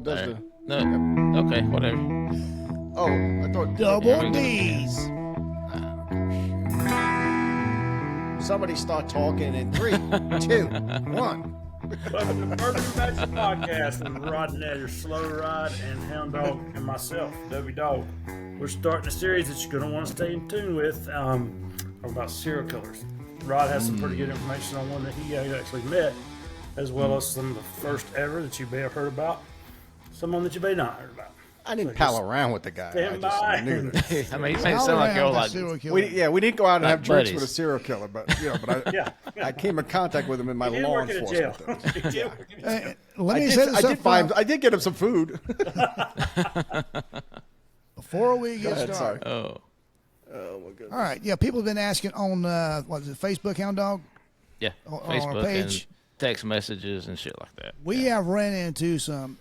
Does the No. Okay, whatever. Oh, I thought Double D's. Somebody start talking in 3, 2, 1. Welcome to Bourbon Magic Podcast with Rod and Ed, your slow ride, and Hound Dog, and myself, Dovey Dog. We're starting a series that you're going to want to stay in tune with about serial killers. Rod has some pretty good information on one that he actually met, as well as some of the first ever that you may have heard about, someone that you may not have heard about. I didn't pal around with the guy. Stand I by. just knew this. I mean, you made it sound like you're all like, We didn't go out and have drinks buddies. with a serial killer, but I came in contact with him in my He did law work in a jail. enforcement days. He did work in a jail. Let me say this up front. I did get him some food. Before we get ahead, started. sorry. oh, Oh my goodness. All right. Yeah, people have been asking on, what is it, Facebook, Hound Dog? yeah, On our Facebook page. and text messages and shit like that. We have ran into some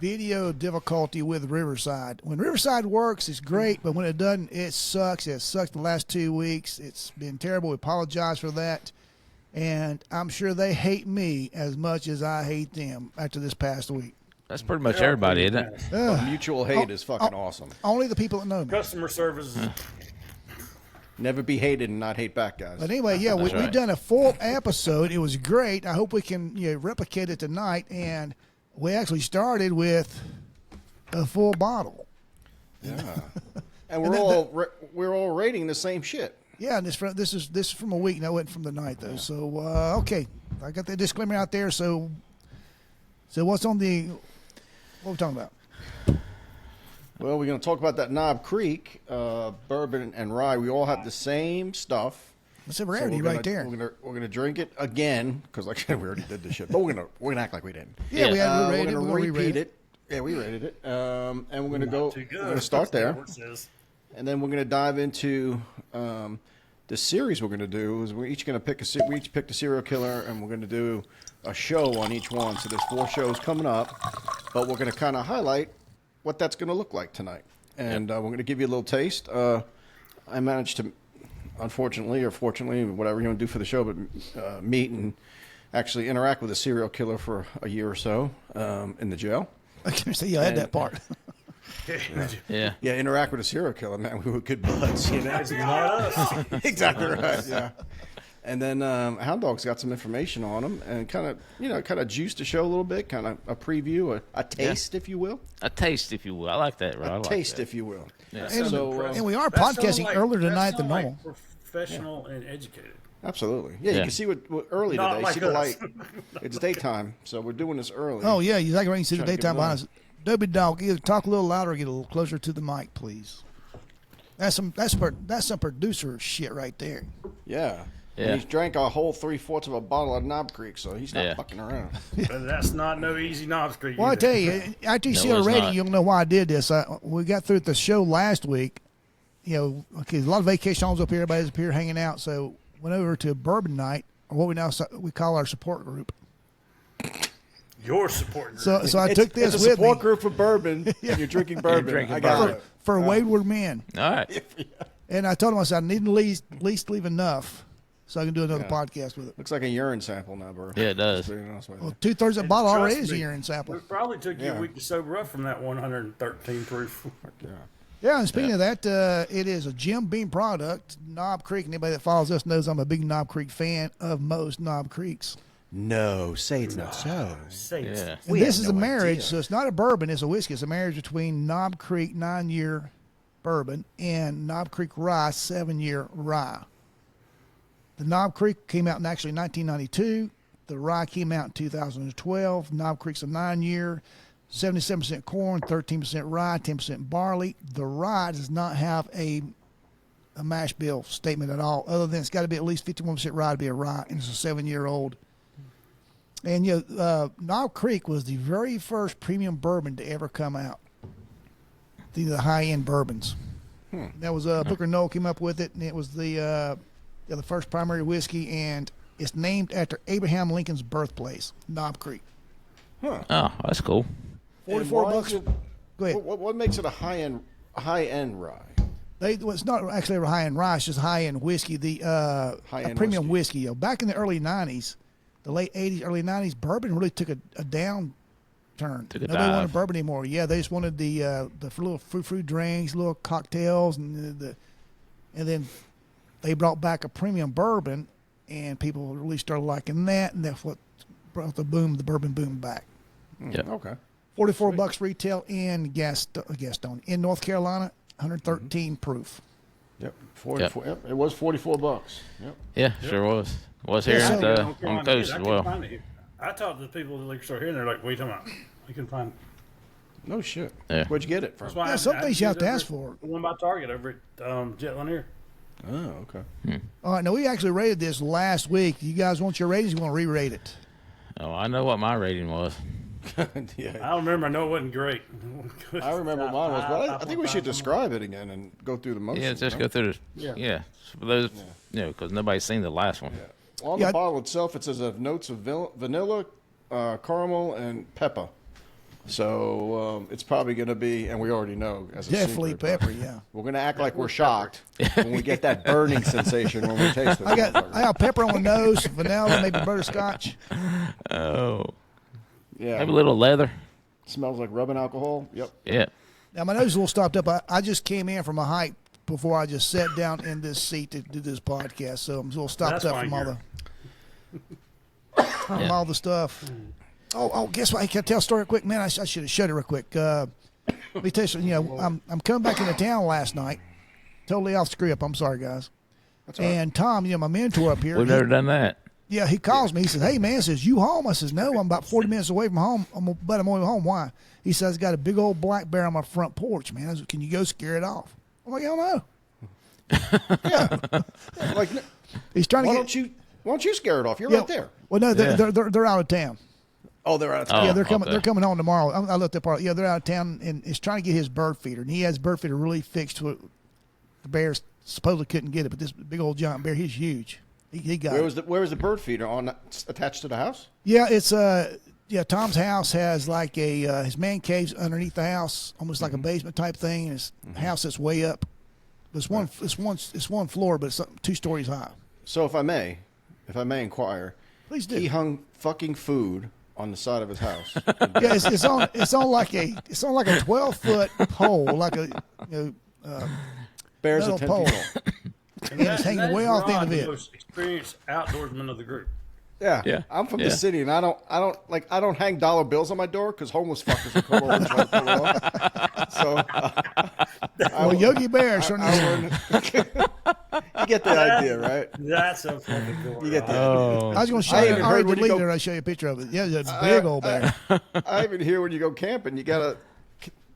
video difficulty with Riverside. When Riverside works, it's great, but when it doesn't, it sucks. It sucked the last 2 weeks. It's been terrible. We apologize for that. And I'm sure they hate me as much as I hate them after this past week. That's pretty much everybody, isn't it? But mutual hate is fucking awesome. Only the people that know me. Customer service is Never be hated and not hate back, guys. But anyway, yeah, we've right. done a full episode. It was great. I hope we can replicate it tonight. And we actually started with a full bottle. Yeah. And we're all rating the same shit. Yeah, and this is from a week. No, it wasn't from the night though. So okay, I got the disclaimer out there. So what's on the? What are we talking about? Well, we're going to talk about that Knob Creek bourbon and rye. We all have the same stuff. That's a So rarity we're right there. We're gonna drink it again because like we already did this shit, but we're gonna act like we didn't. Yeah, we had to We're rate it. gonna We're gonna repeat re-rate it. Yeah, we rated it. And we're gonna not too good. We're gonna start That's there, what it says. and then we're gonna dive into the series. We're gonna do is we're each gonna pick we each picked a serial killer, and we're gonna do a show on each one. So there's 4 shows coming up, but we're gonna kind of highlight what that's gonna look like tonight, and we're gonna give you a little taste. I managed to, unfortunately or fortunately, whatever you want to do for the show, but meet and actually interact with a serial killer for a year or so in the jail. I can say I had that part. Yeah. Yeah, interact with a serial killer, man. We were good buds, you know. It's not us. Exactly right. Yeah. And then Hound Dog's got some information on him and kind of juiced the show a little bit, kind of a preview, a taste, if you will. A taste, if you will. I like that, right? I like Taste, that. if you will. Yeah. And we are That sounds podcasting earlier tonight than normal. Professional and educated. Absolutely. Yeah, you Yeah. can see what early Not today. like See the us. light. It's daytime, so we're doing this early. Oh yeah, you like right. You see the Trying to get daytime it on. behind us. Dobby Dog, either talk a little louder or get a little closer to the mic, please. That's some producer shit right there. Yeah. Yeah. And he's drank a whole 3/4 of a bottle of Knob Creek, so he's not Yeah. fucking around. But that's not no easy Knob Street. Well, I either. tell you, after you No, see our it's rating, not. you'll know why I did this. We got through the show last week. A lot of vacation homes up here. Everybody's up here hanging out. So went over to bourbon night, or what we call our support group. Your support group. So I took this it's a with support me group for bourbon, and you're drinking bourbon. drinking I got bourbon. it. for wayward men. All right. And I told him, I said, I need to at least leave enough so I can do another podcast with it. Looks like a urine sample now, bro. Yeah, it does. To be honest with you. Well, 2/3 of the And bottle trust already is a me, urine sample. It probably took you Yeah. a week to sober up from that 113 proof. Yeah. Yeah, and speaking of that, it is a Jim Beam product, Knob Creek. Anybody that follows us knows I'm a big Knob Creek fan of most Knob Creeks. No, say it's not so. Say it. Yeah. And We this had is a no marriage, idea. so it's not a bourbon, it's a whiskey. It's a marriage between Knob Creek 9-year bourbon and Knob Creek Rye 7-year rye. The Knob Creek came out in actually 1992. The rye came out in 2012. Knob Creek's a 9-year, 77% corn, 13% rye, 10% barley. The rye does not have a mash bill statement at all, other than it's got to be at least 51% rye to be a rye, and it's a 7-year-old. And Knob Creek was the very first premium bourbon to ever come out. These are the high-end bourbons. That was Booker Noel came up with it, and it was the first primary whiskey, and it's named after Abraham Lincoln's birthplace, Knob Creek. Huh. Oh, that's cool. And $44 why bucks. is it- Go ahead. What makes it a high-end rye? Well, it's not actually a high-end rye; it's just high-end whiskey. A High-end premium whiskey. whiskey. Back in the early '90s, the late '80s, early '90s, bourbon really took a turned. Took a Nobody wanted dive. bourbon anymore. Yeah, they just wanted the little fruit drinks, little cocktails, and then they brought back a premium bourbon, and people really started liking that, and that's what brought the bourbon boom back. Yeah. Okay. $44 retail in Gaston in North Carolina, 113 proof. Yep. 44. Yep. It was $44. Yep. Yeah, sure was. Was here Yeah, at, so- on the coast as well. I talked to the people at the liquor store here, and they're like, "What are you talking about? You can find." No shit. Yeah. Where'd you get it from? That's why Yeah, I- some I things you have did to over ask at for. The one by Target over at Jet Lanier. Oh, okay. All right, now we actually rated this last week. You guys want your ratings? You want to re-rate it? Oh, I know what my rating was. Yeah. I don't remember. I know it wasn't great. I remember mine was, but I think we should describe it again and go through the motions. Yeah, just no? go through the. Yeah. Yeah. For those, because nobody's seen the last one. Well, on Yeah. the bottle itself, it says of notes of vanilla, caramel, and pepper. So it's probably going to be, and we already know as a Definitely secret, but pepper, yeah. We're going to act like we're shocked when we get that burning sensation when we taste it. I got pepper on the nose, vanilla, maybe butterscotch. Oh. Yeah. Maybe a little leather. Smells like rubbing alcohol. Yep. Yeah. Now my nose is a little stopped up. I just came in from a hike before I just sat down in this seat to do this podcast, so I'm a little stopped That's up why from Yeah. all the stuff. Oh, guess what? I can tell a story quick, man. I should have shut it real quick. Let me tell you something. I'm coming back into town last night. Totally off script. I'm sorry, guys. That's all right. And Tom, my mentor up here. We've never done that. Yeah, he calls me. He says, "Hey, man," says, "You home?" I says, "No, I'm about 40 minutes away from home. But I'm only home. Why?" He says, "I got a big old black bear on my front porch, man. I said, can you go scare it off?" I'm like, "Hell no." Like, He's trying to why get. don't you scare it off? You're Yeah, right there. Well, no, Yeah. they're out of town. Oh, they're out of town. Oh, Yeah, they're coming. okay. They're coming home tomorrow. I looked up. Yeah, they're out of town, and he's trying to get his bird feeder, and he has bird feeder really fixed to it. The bears supposedly couldn't get it, but this big old giant bear, he's huge. He got Where it. was the bird feeder attached to the house? Yeah, it's Tom's house has like a his man cave's underneath the house, almost like a basement type thing. And his house that's way up. It's one floor, but it's 2 stories high. So if I may inquire, Please do. he hung fucking food on the side of his house. Yeah, it's on like a 12-foot pole, like a Bears metal at 10 pole. people. And it's hanging way off the end of the it. most experienced outdoorsman of the group. Yeah. Yeah. I'm from Yeah. the city, and I don't hang dollar bills on my door because homeless fuckers will come over and try to pull it off. So Well, Yogi Bear certainly. you get the idea, right? That's a fucking cool. You get the Oh. I was going to show I you. even I already heard when you deleted go- it. I show you a picture of it. Yeah, it's a big old bear. I even hear when you go camping, you gotta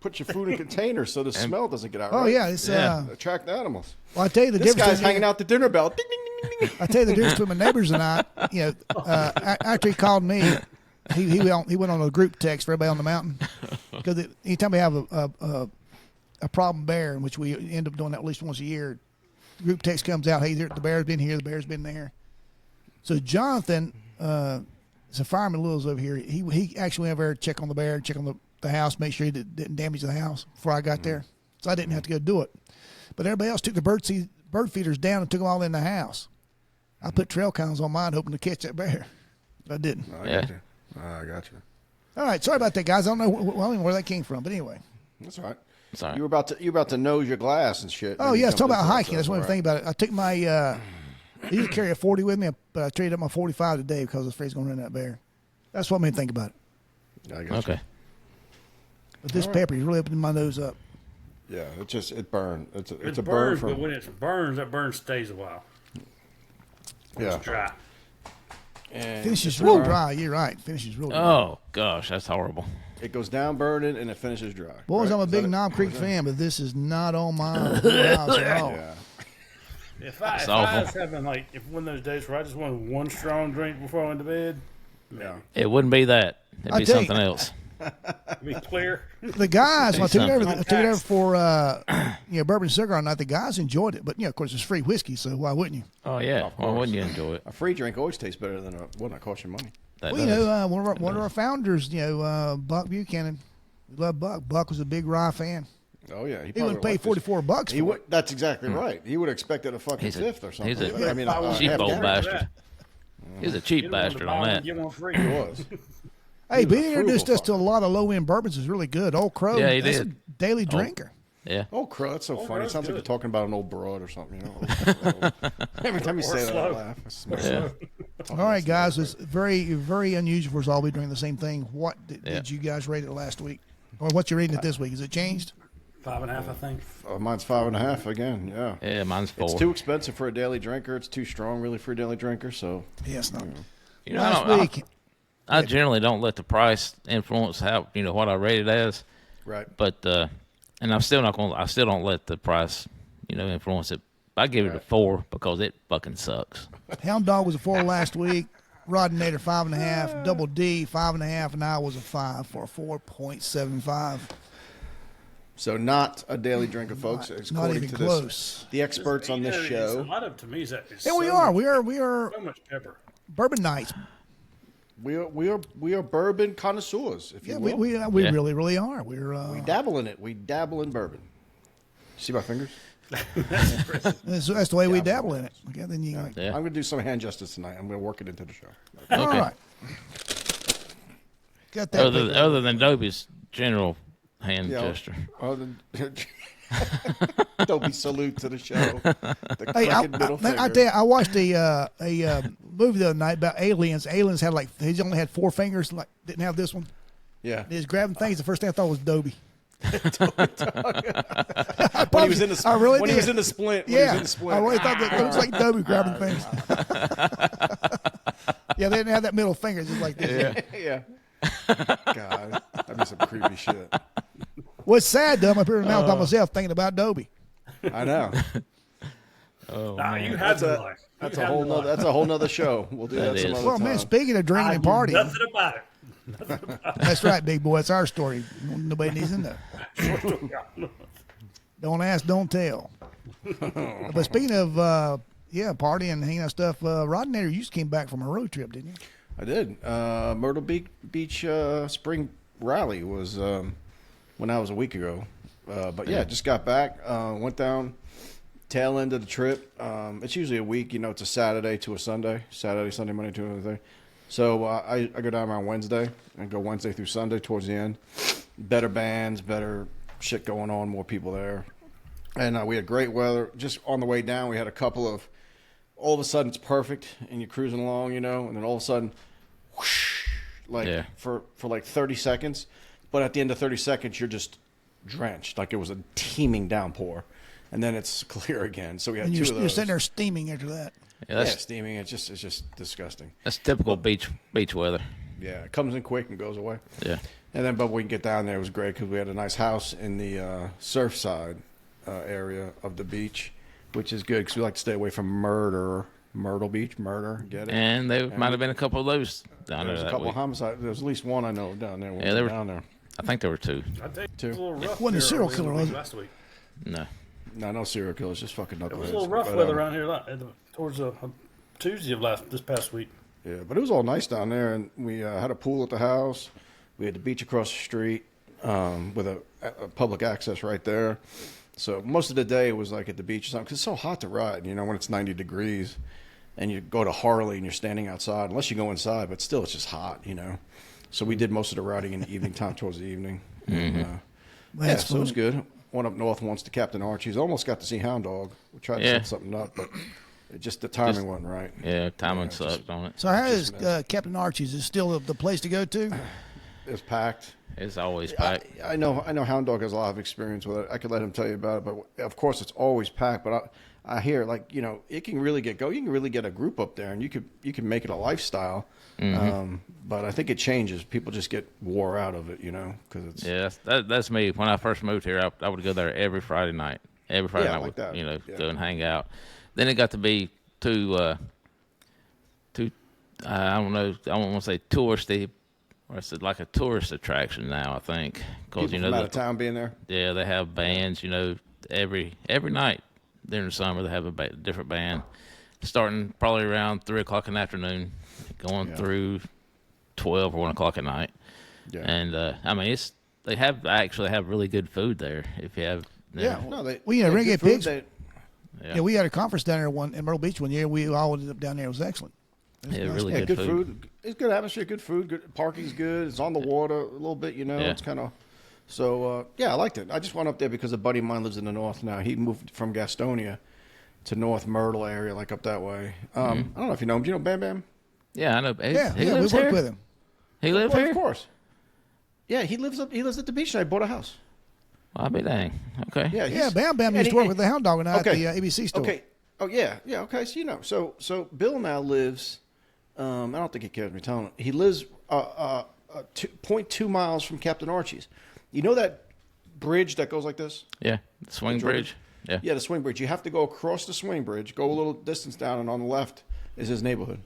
put your food in containers so the smell doesn't get out. Oh right? yeah, it's Yeah. Attract animals. Well, I tell you the This difference. guy's hanging out the dinner bell. Ding, ding, ding, ding, ding. I tell you the difference between my neighbors and I. After he called me, he went on a group text for everybody on the mountain because anytime we have a problem bear, in which we end up doing that at least once a year, group text comes out. Hey, the bear's been here. The bear's been there. So Jonathan, is a fireman, lives over here. He actually went over there to check on the bear, check on the house, make sure he didn't damage the house before I got there. So I didn't have to go do it. But everybody else took the bird feeders down and took them all in the house. I put trail cons on mine, hoping to catch that bear. But I didn't. I Yeah. got you. I got you. All right, sorry about that, guys. I don't know where that came from, but anyway. That's all right. Sorry. You were about to nose your glass and shit. Oh and yeah, you it's talking jumped about into it, hiking. That's so one it's thing about it. I took my. I used to carry a 40 with me, but I traded up my 45 today because I was afraid he's going to run that bear. That's what made me think about it. all right. I got you. Okay. But this pepper is really opening my nose up. Yeah, it burned. It's a It burn burns, but from when it burns, that burn stays a while. yeah. It's dry. And Finishes it's real burn. dry. You're right. Finishes real dry. Oh gosh, that's horrible. It goes down burning and it finishes dry. Boys, right? I'm a Is big that it? Knob Creek fan, but this is not on my house at all. Yeah. If I awful. was having if one of those days where I just wanted one strong drink before I went to bed, Yeah. It wouldn't be that. It'd I'll be tell you- something else. it'd be clear. The guys, when I took it over, something. for bourbon cigar night. The guys enjoyed it, but of course, it's free whiskey, so why wouldn't you? Oh yeah. Why course. wouldn't you enjoy it? A free drink always tastes better than one that costs you money. That Well, does. one of our founders, Buck Buchanan, we love Buck. Buck was a big rye fan. Oh yeah, He wouldn't pay $44 He for would. it. That's exactly right. He would have expected a fucking He's a- fifth or something. he's a I mean, a cheap half old gallon. bastard. He's a cheap Get one to bastard buy on one, that. Get one free. He was. Hey, was a Benny introduced frugal us to a lot of low-end bourbons. Is really good. Old Crow, Yeah, he that's did. a daily drinker. Yeah. Oh, crow, that's so funny. It Crow's sounds like good. you're talking about an old broad or something, you know. Every time you say that, I slow. laugh. It's Yeah. All right, guys, it's very, very unusual for us all to be doing the same thing. What did Yeah. you guys rate it last week? Or what's you rating it this week? Has it changed? 5.5, I think. Mine's 5.5 again. Yeah. Yeah, mine's 4. It's too expensive for a daily drinker. It's too strong, really, for a daily drinker. So Yes, no. You know, Last week, I generally don't let the price influence how what I rate it as, right. but and I'm still not going. I still don't let the price influence it. I give it a 4 because it fucking sucks. Hound Dog was a 4 last week. Rod and Nader 5.5. Double D 5.5, and I was a 5 for a 4.75. So not a daily drinker, folks. Not According even to close. the experts on this A show. lot of to me is that. It's Yeah, we so are. much- We are so much pepper. bourbon nights. We are bourbon connoisseurs, if you Yeah, will. we Yeah. really, really are. We dabble in it. We dabble in bourbon. See my fingers? that's the way we dabble in it. Okay, then you. Yeah. I'm going to do some hand justice tonight. I'm going to work it into the show. All Okay. right. Got that. Other than Dobie's general hand Yeah. gesture. Other than- Don't be salute to the show. The Hey, crooked middle I finger. tell you, I watched a movie the other night about aliens. Aliens had he only had 4 fingers, didn't have this one. Yeah. He was grabbing things. The first thing I thought was Dobie. When he was in the I really when he did. was in the splint. When he Yeah, was in the splint. I really thought that it looks like Dobie grabbing things. Yeah, they didn't have that middle finger, just like this. Yeah. God, that'd be some creepy shit. What's sad, though, I'm up here now by myself thinking about Dobie. I know. Nah, you had the life. That's You a had whole the nother. life. That's a whole nother show. We'll do that That some is. other Well, time. man, speaking of drinking I and knew partying, nothing about it. that's right, big boy. It's our story. Nobody needs to know. Don't ask, don't tell. But speaking of, partying and hanging out stuff, Rod and Nader, you just came back from a road trip, didn't you? I did. Myrtle Beach Spring Rally was when I was a week ago. But yeah, just got back. Went down tail end of the trip. It's usually a week. It's a Saturday to a Sunday. Saturday, Sunday, Monday to another day. So I go down on Wednesday and go Wednesday through Sunday towards the end. Better bands, better shit going on, more people there. And we had great weather. Just on the way down, we had a couple of, all of a sudden it's perfect and you're cruising along, and then all of a sudden, whoosh, for like 30 seconds. But at the end of 30 seconds, you're just drenched, like it was a teeming downpour. And then it's clear again. So we had And two of those. you're sitting there steaming after that. Yeah, Yeah, that's steaming. It's just disgusting. typical beach weather. Yeah, it comes in quick and goes away. Yeah. And then, but we can get down there. It was great because we had a nice house in the Surfside area of the beach, which is good because we like to stay away from Myrtle Beach, get it? And there might have been a couple of those down There there was a that couple of week. homicides. There was at least one I know down there. When Yeah, we there were were- down there. I think there were 2. I think it Two. was a little rough. Wasn't a there serial early killer, in the was week it? last week. No. No serial killers, just fucking knuckleheads. It was a little rough But, weather around here towards Tuesday of this past week. Yeah, but it was all nice down there, and we had a pool at the house. We had the beach across the street with a public access right there. So most of the day it was like at the beach or something because it's so hot to ride. When it's 90 degrees, and you go to Harley and you're standing outside, unless you go inside, but still it's just hot. So we did most of the riding in the evening time towards the evening. And, yeah, That's so it was fun. good. One up north once to Captain Archie's. Almost got to see Hound Dog. We tried to Yeah. set something up, but the timing wasn't right. Yeah, timing just- sucked on it. So how is Captain Archie's? Is it still the place to go to? It was packed. It's always packed. I know Hound Dog has a lot of experience with it. I could let him tell you about it, but of course it's always packed. But I hear it can really get going. You can really get a group up there, and you can make it a lifestyle. But I think it changes. People just get wore out of it, because it's Yeah, that's me. When I first moved here, I would go there every Friday night. Every Friday Yeah, night, like that. Yeah. go and hang out. Then it got to be too I don't know. I don't want to say touristy, or it's like a tourist attraction now. I think because people from out of town being there. yeah, they have bands. Every night during the summer they have a different band, starting probably around 3:00 in the afternoon, going through 12 or 1 o'clock at night. Yeah. And I mean, they actually have really good food there. If you have, Yeah. No, they. Well, yeah, they Renegade good food, Pigs. they- Yeah, we had a conference down there in Myrtle Beach one year. We all ended up down there. It was excellent. Yeah, really Yeah, good good food. food. It's good atmosphere, good food, good parking's good. It's on the water a little bit, you know. Yeah. It's kind of so. Yeah, I liked it. I just went up there because a buddy of mine lives in the north now. He moved from Gastonia to North Myrtle area, like up that way. I don't know if you know him. Do you know Bam Bam? Yeah, I know. Yeah, He we lives worked here. with him. He lives Well, here. of course. Yeah, he lives at the beach, and I bought a house. I'll be dang. Okay. Yeah, Yeah, Bam Bam used to work with the Hound Dog and I at the ABC store. Okay. Oh yeah, yeah. Okay, so you know, so Bill now lives. I don't think he cares me telling him. He lives 0.2 miles from Captain Archie's. You know that bridge that goes like this? Yeah. The swing Jordan? bridge. Yeah. Yeah, the swing bridge. You have to go across the swing bridge, go a little distance down, and on the left is his neighborhood.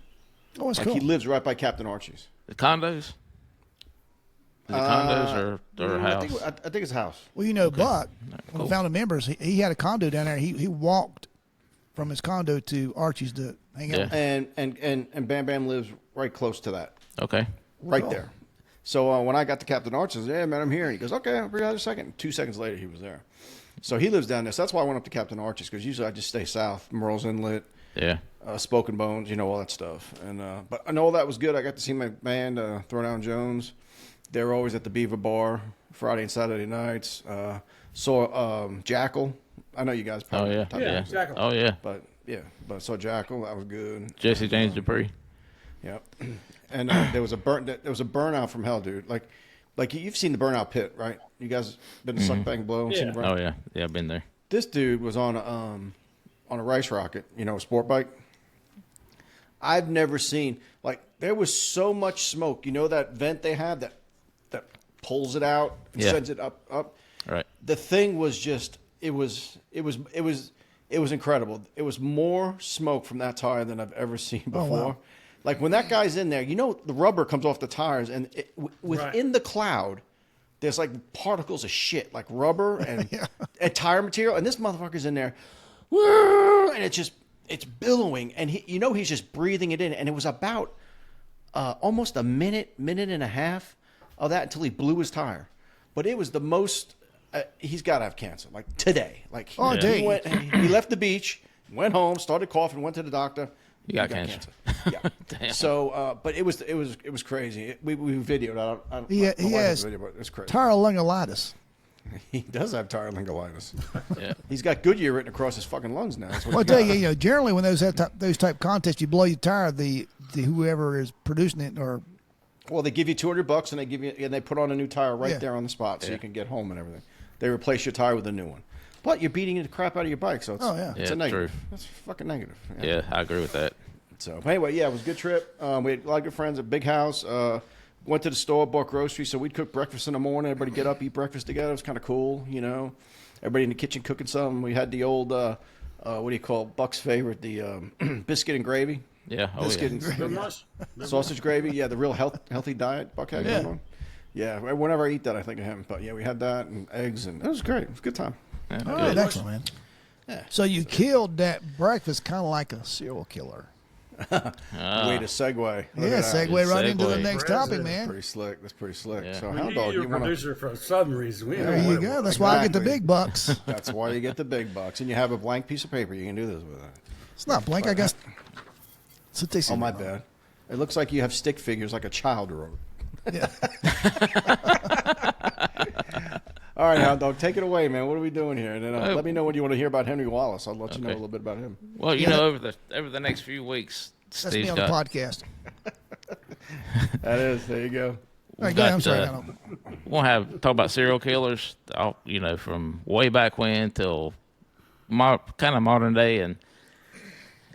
Oh, that's Like cool. he lives right by Captain Archie's. The condos. Is it condos or a house? I think it's a house. Well, you know, Buck, when cool. we found the members, he had a condo down there. He walked from his condo to Archie's to hang out. Yeah. And Bam Bam lives right close to that. Okay. Right Cool. there. So when I got to Captain Archie's, yeah, man, I'm here. And he goes, okay, I'll be out in a second. 2 seconds later, he was there. So he lives down there. So that's why I went up to Captain Archie's, because usually I just stay south, Merle's Inlet, Yeah. Spoken Bones, you know, all that stuff. And but I know all that was good. I got to see my band, Throwdown Jones. They were always at the Beaver Bar Friday and Saturday nights. Saw Jackal. I know you guys Oh probably. yeah. talked Yeah. about it. Exactly. Oh yeah. But yeah, but I saw Jackal. That was good. Jesse James Dupree. Yeah, and there was a burnout from hell, dude. Like you've seen the Burnout Pit, right? You guys been to Suck Bang Blow? And seen Yeah. the Burnout? Oh yeah. Yeah, I've been there. This dude was on a rice rocket, you know, a sport bike. I've never seen, like, there was so much smoke. You know that vent they have that pulls it out and Yeah. sends it up. Right. The thing was just it was incredible. It was more smoke from that tire than I've ever seen before. wow. Like when that guy's in there, you know, the rubber comes off the tires, and within Right. the cloud, there's like particles of shit, like rubber and tire material, and this motherfucker's in there, and it's billowing, and he's just breathing it in, and it was about almost a minute and a half of that until he blew his tire. But it was the most. He's got to have cancer, like today. Like Oh, he dang. he left the beach, went home, started coughing, went to the doctor. You got cancer. Yeah. Damn. So, but it was crazy. We videoed. I don't, He my wife has has video, but it's crazy. Tyrolingulitis. He does have tyrolingulitis. Yeah. He's got Goodyear written across his fucking lungs now. That's what Well, I he's tell got. you, generally when those type contests, you blow your tire, the whoever is producing it or Well, they give you $200 and they put on a new tire right Yeah. there on the spot, so Yeah. you can get home and everything. They replace your tire with a new one, but you're beating the crap out of your bike, so it's, Oh, yeah. it's Yeah, a negative. true. That's fucking negative. Yeah, I agree with that. So anyway, yeah, it was a good trip. We had a lot of good friends at Big House. Went to the store, bought groceries, so we'd cook breakfast in the morning. Everybody get up, eat breakfast together. It was kind of cool, you know. Everybody in the kitchen cooking something. We had the old, what do you call it? Buck's favorite, the biscuit and gravy. Yeah. Oh Biscuit yeah. and Good much? sausage gravy. Yeah, the real healthy diet Buck had going on. Yeah, whenever I eat that, I think of him. But yeah, we had that and eggs, and it was great. It was a good time. Yeah, oh, good. excellent, man. Yeah. So you killed that breakfast kind of like a serial killer. Way to segue. Look Yeah, at that. segue right into the segue. next President. topic, man. Pretty slick. That's pretty slick. Yeah. So, We Hound need Dog, you a you want to? producer for some reason. We There don't know you what it go. was. That's why I get the Exactly. big bucks. That's why you get the big bucks, and you have a blank piece of paper. You can do this with it. It's not blank. I guess. So they Oh, my bad. It looks like you have stick figures like a child wrote. Yeah. All right, Hound Dog, take it away, man. What are we doing here? And then let me know what you want to hear about Henry Wallace. I'll let you know a Okay. little bit about him. Well, you Yeah. know, over the next few weeks, That's me Steve's on the got podcast. That is. There you go. All right, go ahead. I'm sorry. I don't- we'll talk about serial killers. You know, from way back when till kind of modern day,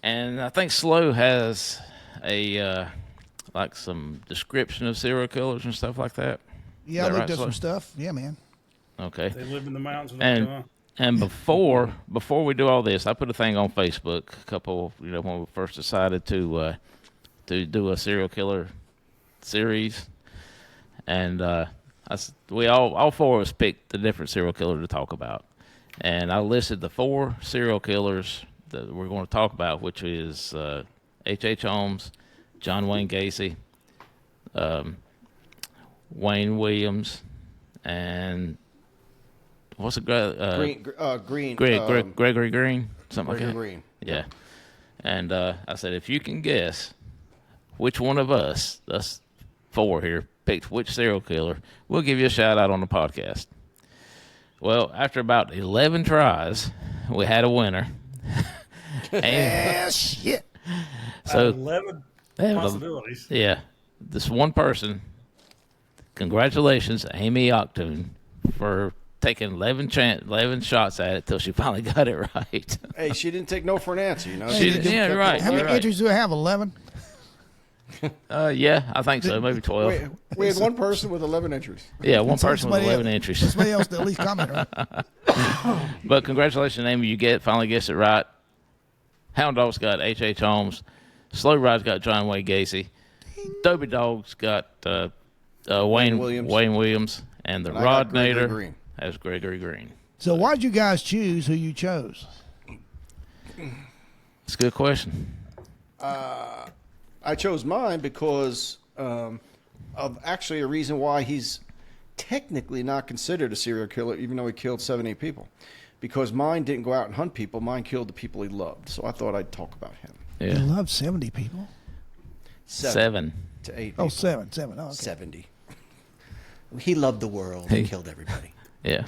and I think Slow has a like some description of serial killers and stuff like that. Yeah, I Is that looked right, up some Slow? stuff. Yeah, man. Okay. They live in the mountains. And before we do all this, I put a thing on Facebook a couple, you know, when we first decided to do a serial killer series, and we all four of us picked a different serial killer to talk about, and I listed the 4 serial killers that we're going to talk about, which is H.H. Holmes, John Wayne Gacy, Wayne Williams, and what's it? Green. Gregory Green, something Gregory like that. Green. Yeah. And I said, if you can guess which one of us 4 here, picked which serial killer, we'll give you a shout out on the podcast. Well, after about 11 tries, we had a winner. Yeah, shit. So 11 yeah, possibilities. yeah, this one person. Congratulations, Amy Octoon, for taking 11 shots at it till she finally got it right. Hey, she didn't take no for an answer, you know. Yeah, you're right. How many You're right. entries do I have? 11? Yeah, I think so. Maybe 12. We had one person with 11 entries. Yeah, one person with Somebody 11 else- entries. Somebody else to at least comment, right? But congratulations, Amy. You finally guessed it right. Hound Dog's got H.H. Holmes. Slow Ride's got John Wayne Gacy. Dobie Dog's got Wayne Williams. And the And I got Gregory Rodnator Green. has Gregory Green. So why'd you guys choose who you chose? It's a good question. I chose mine because of actually a reason why he's technically not considered a serial killer, even though he killed 78 people. Because mine didn't go out and hunt people. Mine killed the people he loved. So I thought I'd talk about him. You Yeah. loved 70 people. 7. To 8 Oh, people. seven. Oh, okay. 70. He loved the world. He killed everybody. Yeah.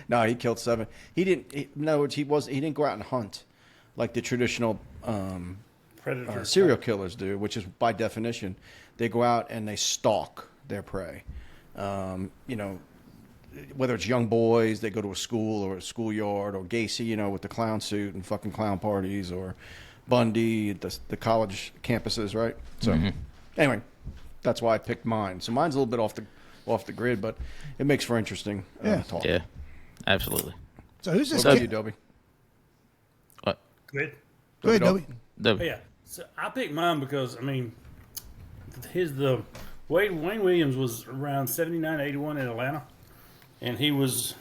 No, he killed 7. He didn't. He didn't go out and hunt like the traditional Predator. serial killers do, which is by definition, they go out and they stalk their prey. You know, whether it's young boys, they go to a school or a schoolyard, or Gacy, you know, with the clown suit and fucking clown parties, or Bundy at the college campuses, right? So, anyway, that's why I picked mine. So mine's a little bit off the grid, but it makes for interesting talk. Yeah. Absolutely. So who's this What about kid? you, Dobie? What? Good. Go ahead, Dobie. Dobie. Dobie. Yeah. So I picked mine because Wayne Williams was around 79, 81 in Atlanta, and he was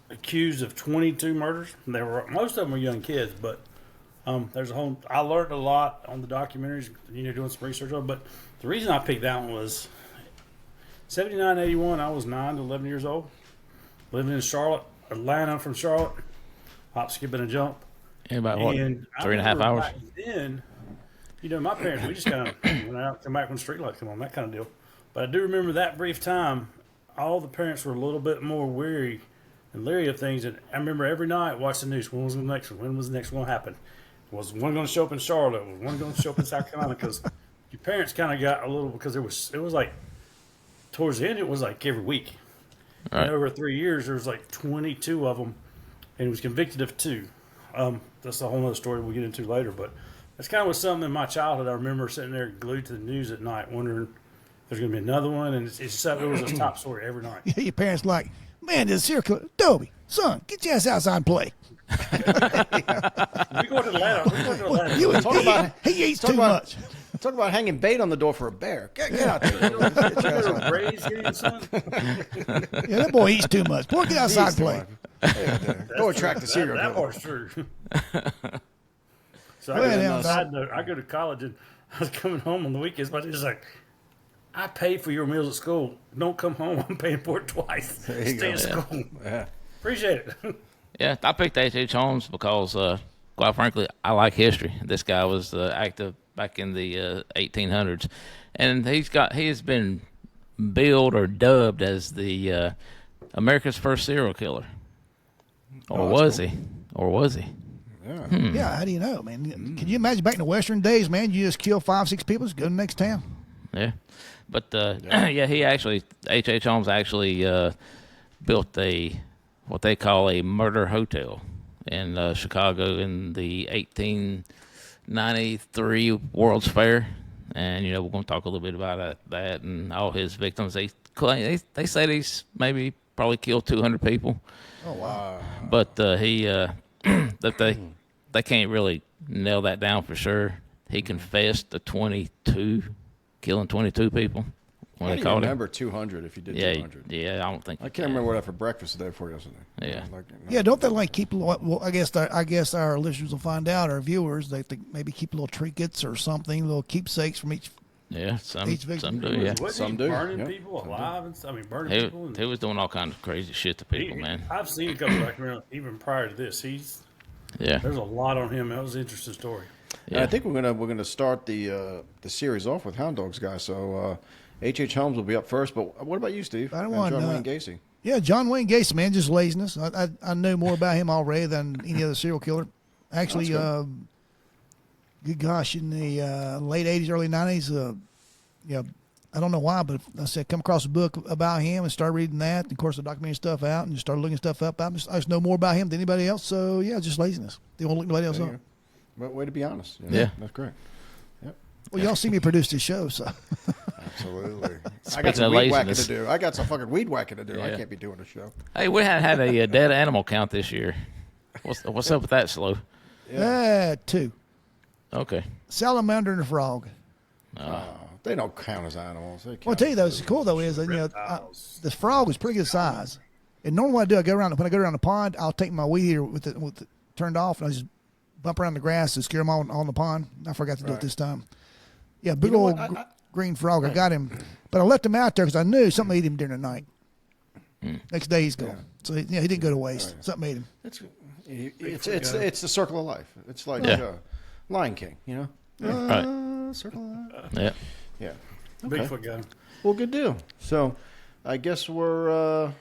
accused of 22 murders. Most of them were young kids, but there's a whole. I learned a lot on the documentaries, doing some research on it. But the reason I picked that one was 79, 81. I was 9 to 11 years old, living in Charlotte, Atlanta, from Charlotte, hop, skip, and a jump. Yeah, about what? And 3.5 hours? Back then, my parents, we just kind of went out, come back when the street lights come on, that kind of deal. But I do remember that brief time, all the parents were a little bit more weary and leery of things. And I remember every night watching the news. When was the next one? When was the next one happen? Was one going to show up in Charlotte? Was one going to show up in South Carolina? Because your parents kind of got a little, because it was like, towards the end, it was like every week. Right. And over 3 years, there was like 22 of them, and he was convicted of 2. That's a whole other story we'll get into later. But that's kind of was something in my childhood. I remember sitting there glued to the news at night, wondering if there's going to be another one. And it was a top story every night. Your parents like, man, this serial killer. Dobie, son, get your ass outside and play. We go to Atlanta. You Talk about- he eats talk too about- much. Talk about hanging bait on the door for a bear. Get out there. You go to Ray's here, son. Yeah, that boy eats too much. Boy, get outside and play. Go attract the serial That killer. part's true. So Go ahead, Al. I go to college, and I was coming home on the weekends, but it's like, I paid for your meals at school. Don't come home. I'm paying for it twice. you Stay go. in school. Yeah. Appreciate it. Yeah, I picked H.H. Holmes because, quite frankly, I like history. This guy was active back in the 1800s, and he has been billed or dubbed as the America's first serial killer. Or was he? Yeah, how do you know, man? Can you imagine back in the Western days, man? You just kill 5-6 people, just go to the next town. Yeah, but H.H. Holmes actually built what they call a murder hotel in Chicago in the 1893 World's Fair, and we're going to talk a little bit about that and all his victims. They claim they say he's probably killed 200 people. Oh, wow. But that they can't really nail that down for sure. He confessed to killing 22 people when I they don't caught him. remember 200 if you did Yeah, 200. I don't think. I can't remember what I had for breakfast the day before yesterday. Yeah. Yeah, don't they like keep? Well, I guess our listeners will find out. Our viewers, they think maybe keep little trinkets or something, little keepsakes from each. Yeah, some Each victim. do. Yeah, Wasn't Some he do, burning yeah. people Some alive? Burning he, people. And he was doing all kinds of crazy shit to people, man. I've seen a couple documentaries even prior to this. Yeah, There's a lot on him. That was an interesting story. And I think we're gonna start the series off with Hound Dogs, guys. So H.H. Holmes will be up first. But what about you, Steve? I don't And want John Wayne Gacy. Yeah, John Wayne Gacy, man, just laziness. I know more about him already than any other serial killer. Actually, good gosh, in the late 80s, early 90s, I don't know why, but I said come across a book about him and started reading that. And of course, the documentary stuff out and just started looking stuff up. I just know more about him than anybody else. So, yeah, just laziness. They won't look nobody else up. But way to be honest. Yeah. That's great. Well, y'all see me produce this show, so. Absolutely. I Speaking got some of weed whacking laziness. to do. I got some fucking weed whacking to do. I Yeah. can't be doing a show. Hey, we haven't had a dead animal count this year. What's up with that, Slow? Two. Okay. Salamander and a frog. They don't count as animals. They Well, I'll count tell you, though, as what's cool, though, is that, Reptiles. the frog was pretty good size. And normally what I do, when I go around the pond, I'll take my weed eater with it turned off, and I just bump around the grass to scare them all on the pond. I forgot to do it this time. Yeah, big You know old what? green frog. I got him, but I left him out there because I knew something ate him during the night. Next day he's gone. So he didn't go to waste. Something ate him. It's the circle of life. It's like Lion King, you know? Right. Circle of life. Yeah. Yeah. Bigfoot gun. Well, good deal. So, I guess we're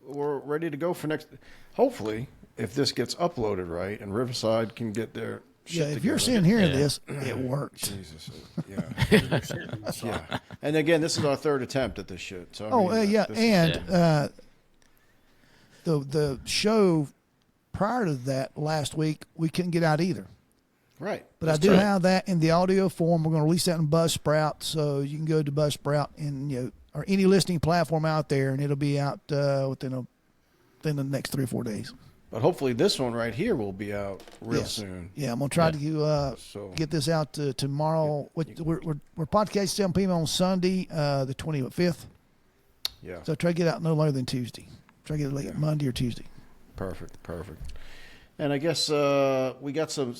ready to go for next. Hopefully, if this gets uploaded right and Riverside can get their shit If you're together. seeing hearing this, it worked. Jesus, yeah, yeah. And again, this is our third attempt at this shit. So I mean, this- and the show prior to that last week we couldn't get out either. right. But I do have that in the audio form. We're going to release that in Buzzsprout, so you can go to Buzzsprout and or any listening platform out there, and it'll be out within the next 3 or 4 days. But hopefully, this one right here will be out real Yes. soon. Yeah, I'm gonna try to So- get this out tomorrow. We're podcasting 7 p.m. on Sunday, the 25th. Yeah. So try to get it out no later than Tuesday. Try to get it late Monday or Tuesday. Perfect. And I guess we got some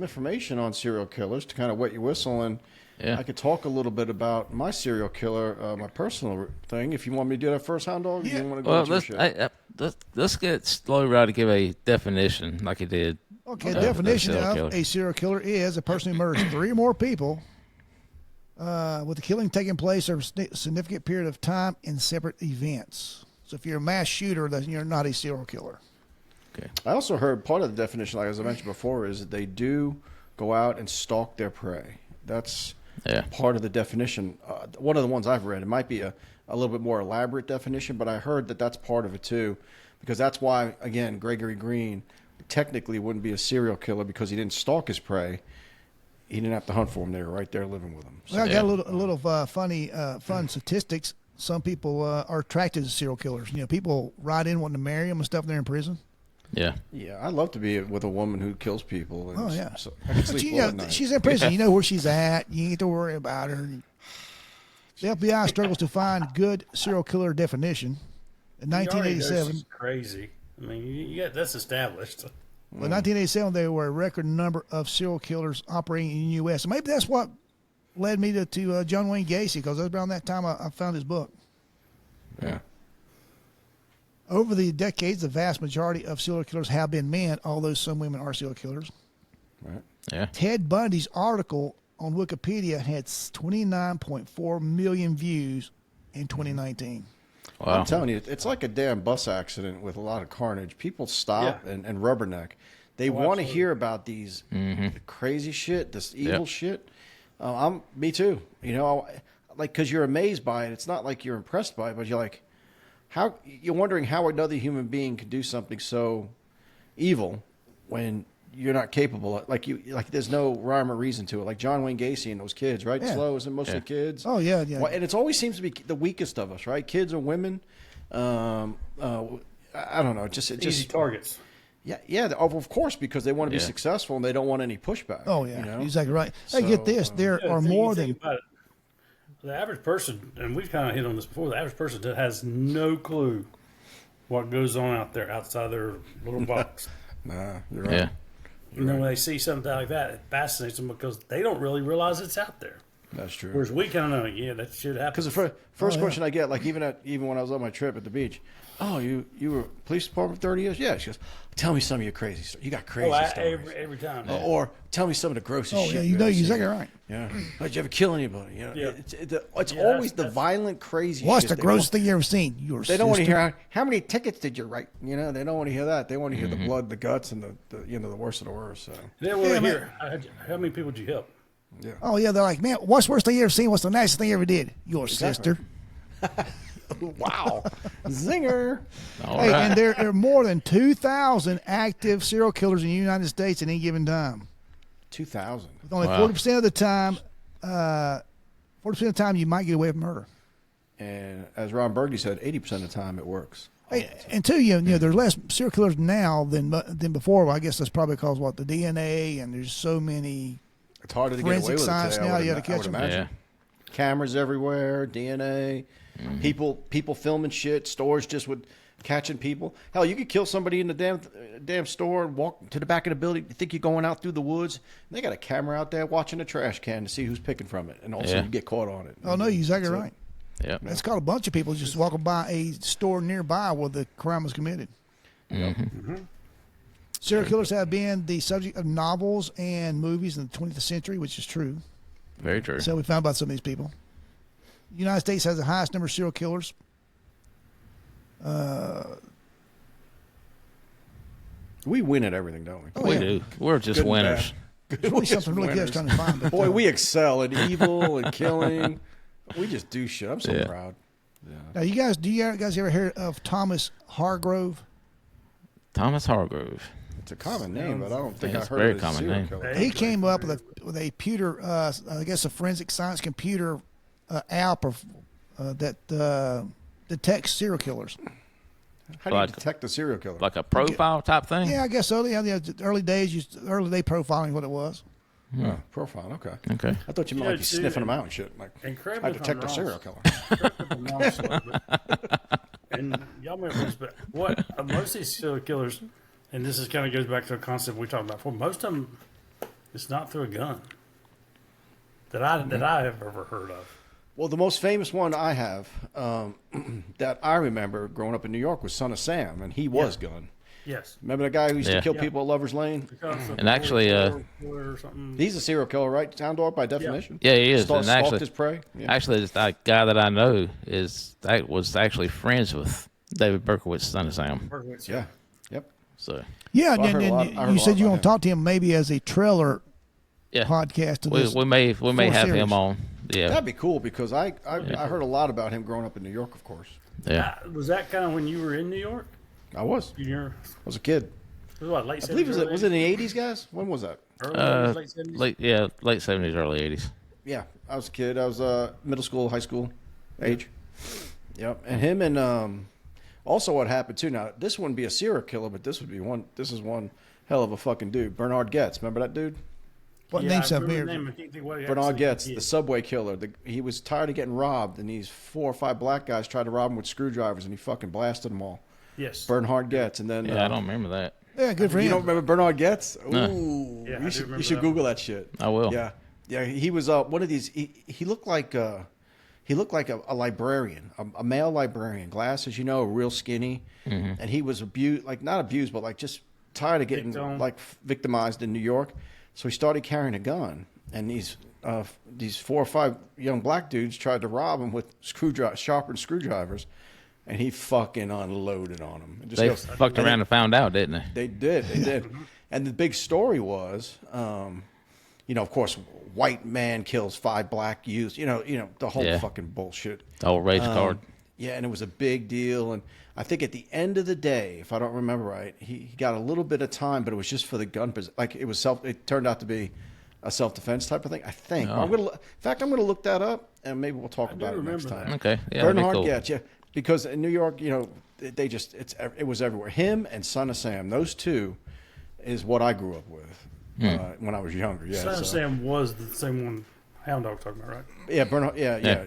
information on serial killers to kind of wet your whistle, and Yeah. I could talk a little bit about my serial killer, my personal thing. If you want me to do that first, Hound Dog, or you want to go Well, into your shit? let's get Slow Ride to give a definition like he did. Okay, the definition serial of killer. a serial killer is a person who murders 3 or more people, with the killing taking place over a significant period of time in separate events. So if you're a mass shooter, then you're not a serial killer. Okay. I also heard part of the definition, like as I mentioned before, is that they do go out and stalk their prey. That's part of the definition. One of the ones I've read. It might be a little bit more elaborate definition, but I heard that that's part of it too, because that's why, again, Gregory Green technically wouldn't be a serial killer because he didn't stalk his prey. He didn't have to hunt for them. They were right there living with him. So, Well, I got a little fun statistics. Some people are attracted to serial killers. People write in wanting to marry them and stuff. They're in prison. Yeah. yeah, I'd love to be with a woman who kills people. And Oh, yeah. so I can But sleep well at night. she's in prison. You know where she's at. You ain't have to worry about her. The FBI struggles to find good serial killer definition. In You already know 1987, she's crazy. I mean, that's established. well, 1987, there were a record number of serial killers operating in the U.S. And maybe that's what led me to John Wayne Gacy, because that was around that time I found his book. Yeah. Over the decades, the vast majority of serial killers have been men, although some women are serial killers. Right. Yeah. Ted Bundy's article on Wikipedia had 29.4 million views in 2019. Wow. I'm telling you, it's like a damn bus accident with a lot of carnage. People stop and rubberneck. They want to hear about these crazy shit, this evil shit. Me too. Because you're amazed by it. It's not like you're impressed by it, but you're like, you're wondering how another human being could do something so evil when you're not capable. Like there's no rhyme or reason to it. Like John Wayne Gacy and those kids, right? Yeah. Slow, isn't mostly kids? Oh, yeah. Well, and it always seems to be the weakest of us, right? Kids or women. I don't know. Easy targets. Yeah. Of course, because they want to be successful and they don't want any pushback. Oh, yeah. You know? Exactly right. Hey, get this. There Yeah, are the thing more you than... think about it, the average person, and we've kind of hit on this before, the average person that has no clue what goes on out there outside their little box. Nah, you're right. Yeah. When they see something like that, it fascinates them because they don't really realize it's out there. That's true. Whereas we kind of know, yeah, that shit happens. Because the first question I get, like even when I was on my trip at the beach, oh, you were police department for 30 years? Yeah. She goes, tell me some of your crazy stories. You got crazy stories. Every time. Or tell me some of the grossest shit. Yeah, you know, you're exactly right. Yeah. Did you ever kill anybody? You know, Yeah. it's always the violent, crazy What's shit. the grossest thing you ever seen? They don't want to hear how many tickets did you write. You know, they don't want to hear that. They want to hear the blood, the guts, and the worst of the worst. So. They want to hear how many people did you help? Yeah. Oh yeah, they're like, man, what's the worst thing you ever seen? What's the nicest thing you ever did? Your sister. Wow. Zinger. All Hey, right. and there are more than 2,000 active serial killers in the United States at any given time. 2,000. With only Wow. 40% of the time, 40% of the time you might get away with murder. And as Ron Burgundy said, 80% of the time it works. Hey, and two, you know, there's less serial killers now than before. Well, I guess that's probably because the DNA and there's so many. It's harder to get away Forensic with it science today, now, I would you gotta catch would 'em. imagine. Yeah. Cameras everywhere, DNA, people filming shit, stores just with catching people. Hell, you could kill somebody in the damn store and walk to the back of the building. You think you're going out through the woods, and they got a camera out there watching a trash can to see who's picking from it, and also you get caught on it. Oh no, you're exactly right. Yep. It's called a bunch of people just walking by a store nearby where the crime was committed. Serial killers have been the subject of novels and movies in the 20th century, which is true. Very true. So we found about some of these people. The United States has the highest number of serial killers. We win at everything, don't we? Oh, we yeah. do. We're just Good and winners. There's really something really good I was trying to find. But, Boy, we excel at evil and killing. We just do shit. I'm so proud. now, do you guys ever hear of Thomas Hargrove? Thomas Hargrove. It's a common name, but I don't think It's I a heard very of a common serial name. killer. He came up with a computer, I guess a forensic science computer app that detects serial killers. How do you Like- detect a serial killer? Like a profile type thing? Yeah, I guess so. Yeah, the early day profiling, what it was. Oh, profile, okay. Okay. I thought you meant like you see, sniffing them out and shit. Like, and correct I me if I'm detect a wrong. serial killer. I'm wrong, so, and y'all remember this, but most of these serial killers, and this is kind of goes back to a concept we talked about before. Most of them, it's not through a gun that I have ever heard of. Well, the most famous one I have that I remember growing up in New York was Son of Sam, and he was gun. Yes. Remember that guy who used to Yeah. kill people at Lover's Lane? And actually, or something. He's a serial killer, right? Sound dog by definition. Yeah, he is. Stalked And actually, his prey. Yeah. actually, this guy that I know was actually friends with David Berkowitz, son of Sam. Yeah. Yep. So Yeah, Well, I heard a lot- I and heard you a said lot you about want to talk to him maybe as a trailer yeah, podcast to we, this. we may full have series. him on. Yeah, That'd be cool because I heard a lot about him growing up in New York, of course. yeah. Was that kind of when you were in New York? I was. I Was a kid. was what, late 70s? I believe was it in the 80s, guys? When was that? Early 80s, late 70s? Late 70s, early 80s. Yeah, I was a kid. I was middle school, high school age. Yep. And him and also what happened too. Now this wouldn't be a serial killer, but this would be one. This is one hell of a fucking dude. Bernard Getz. Remember that dude? What Yeah, name's I up remember here? the name. I can't think what he Bernard actually Getz, did. the subway killer. He was tired of getting robbed, and these 4 or 5 black guys tried to rob him with screwdrivers, and he fucking blasted them all. Yes. Bernard Getz, and then Yeah, I don't remember that. Yeah, good for you him. don't remember Bernard Getz? Ooh, Yeah, I do you should remember that Google that shit. I will. Yeah, yeah. He was one of these. He looked like a librarian, a male librarian. Glasses, real skinny, and he was abused, like not abused, but like just tired of getting victimized in New York. So he started carrying a gun, and these 4 or 5 young black dudes tried to rob him with sharpened screwdrivers, and he fucking unloaded on them. And just They goes, fucked around and found out, didn't they? they did. And the big story was, of course, white man kills 5 black youths. The whole fucking bullshit. The old rage card. Yeah, and it was a big deal. And I think at the end of the day, if I don't remember right, he got a little bit of time, but it was just for the gun. Like it turned out to be a self-defense type of thing. I think. Oh. In fact, I'm going to look that up, and maybe we'll talk about it next remember time. Okay. Yeah, that'd be Bernhard cool. Getz, yeah, because in New York, it was everywhere. Him and Son of Sam, those two, is what I grew up with when I was younger. Yeah, Son of Sam was the same one Hound Dog talking about, right? Yeah, Bernhard. Yeah.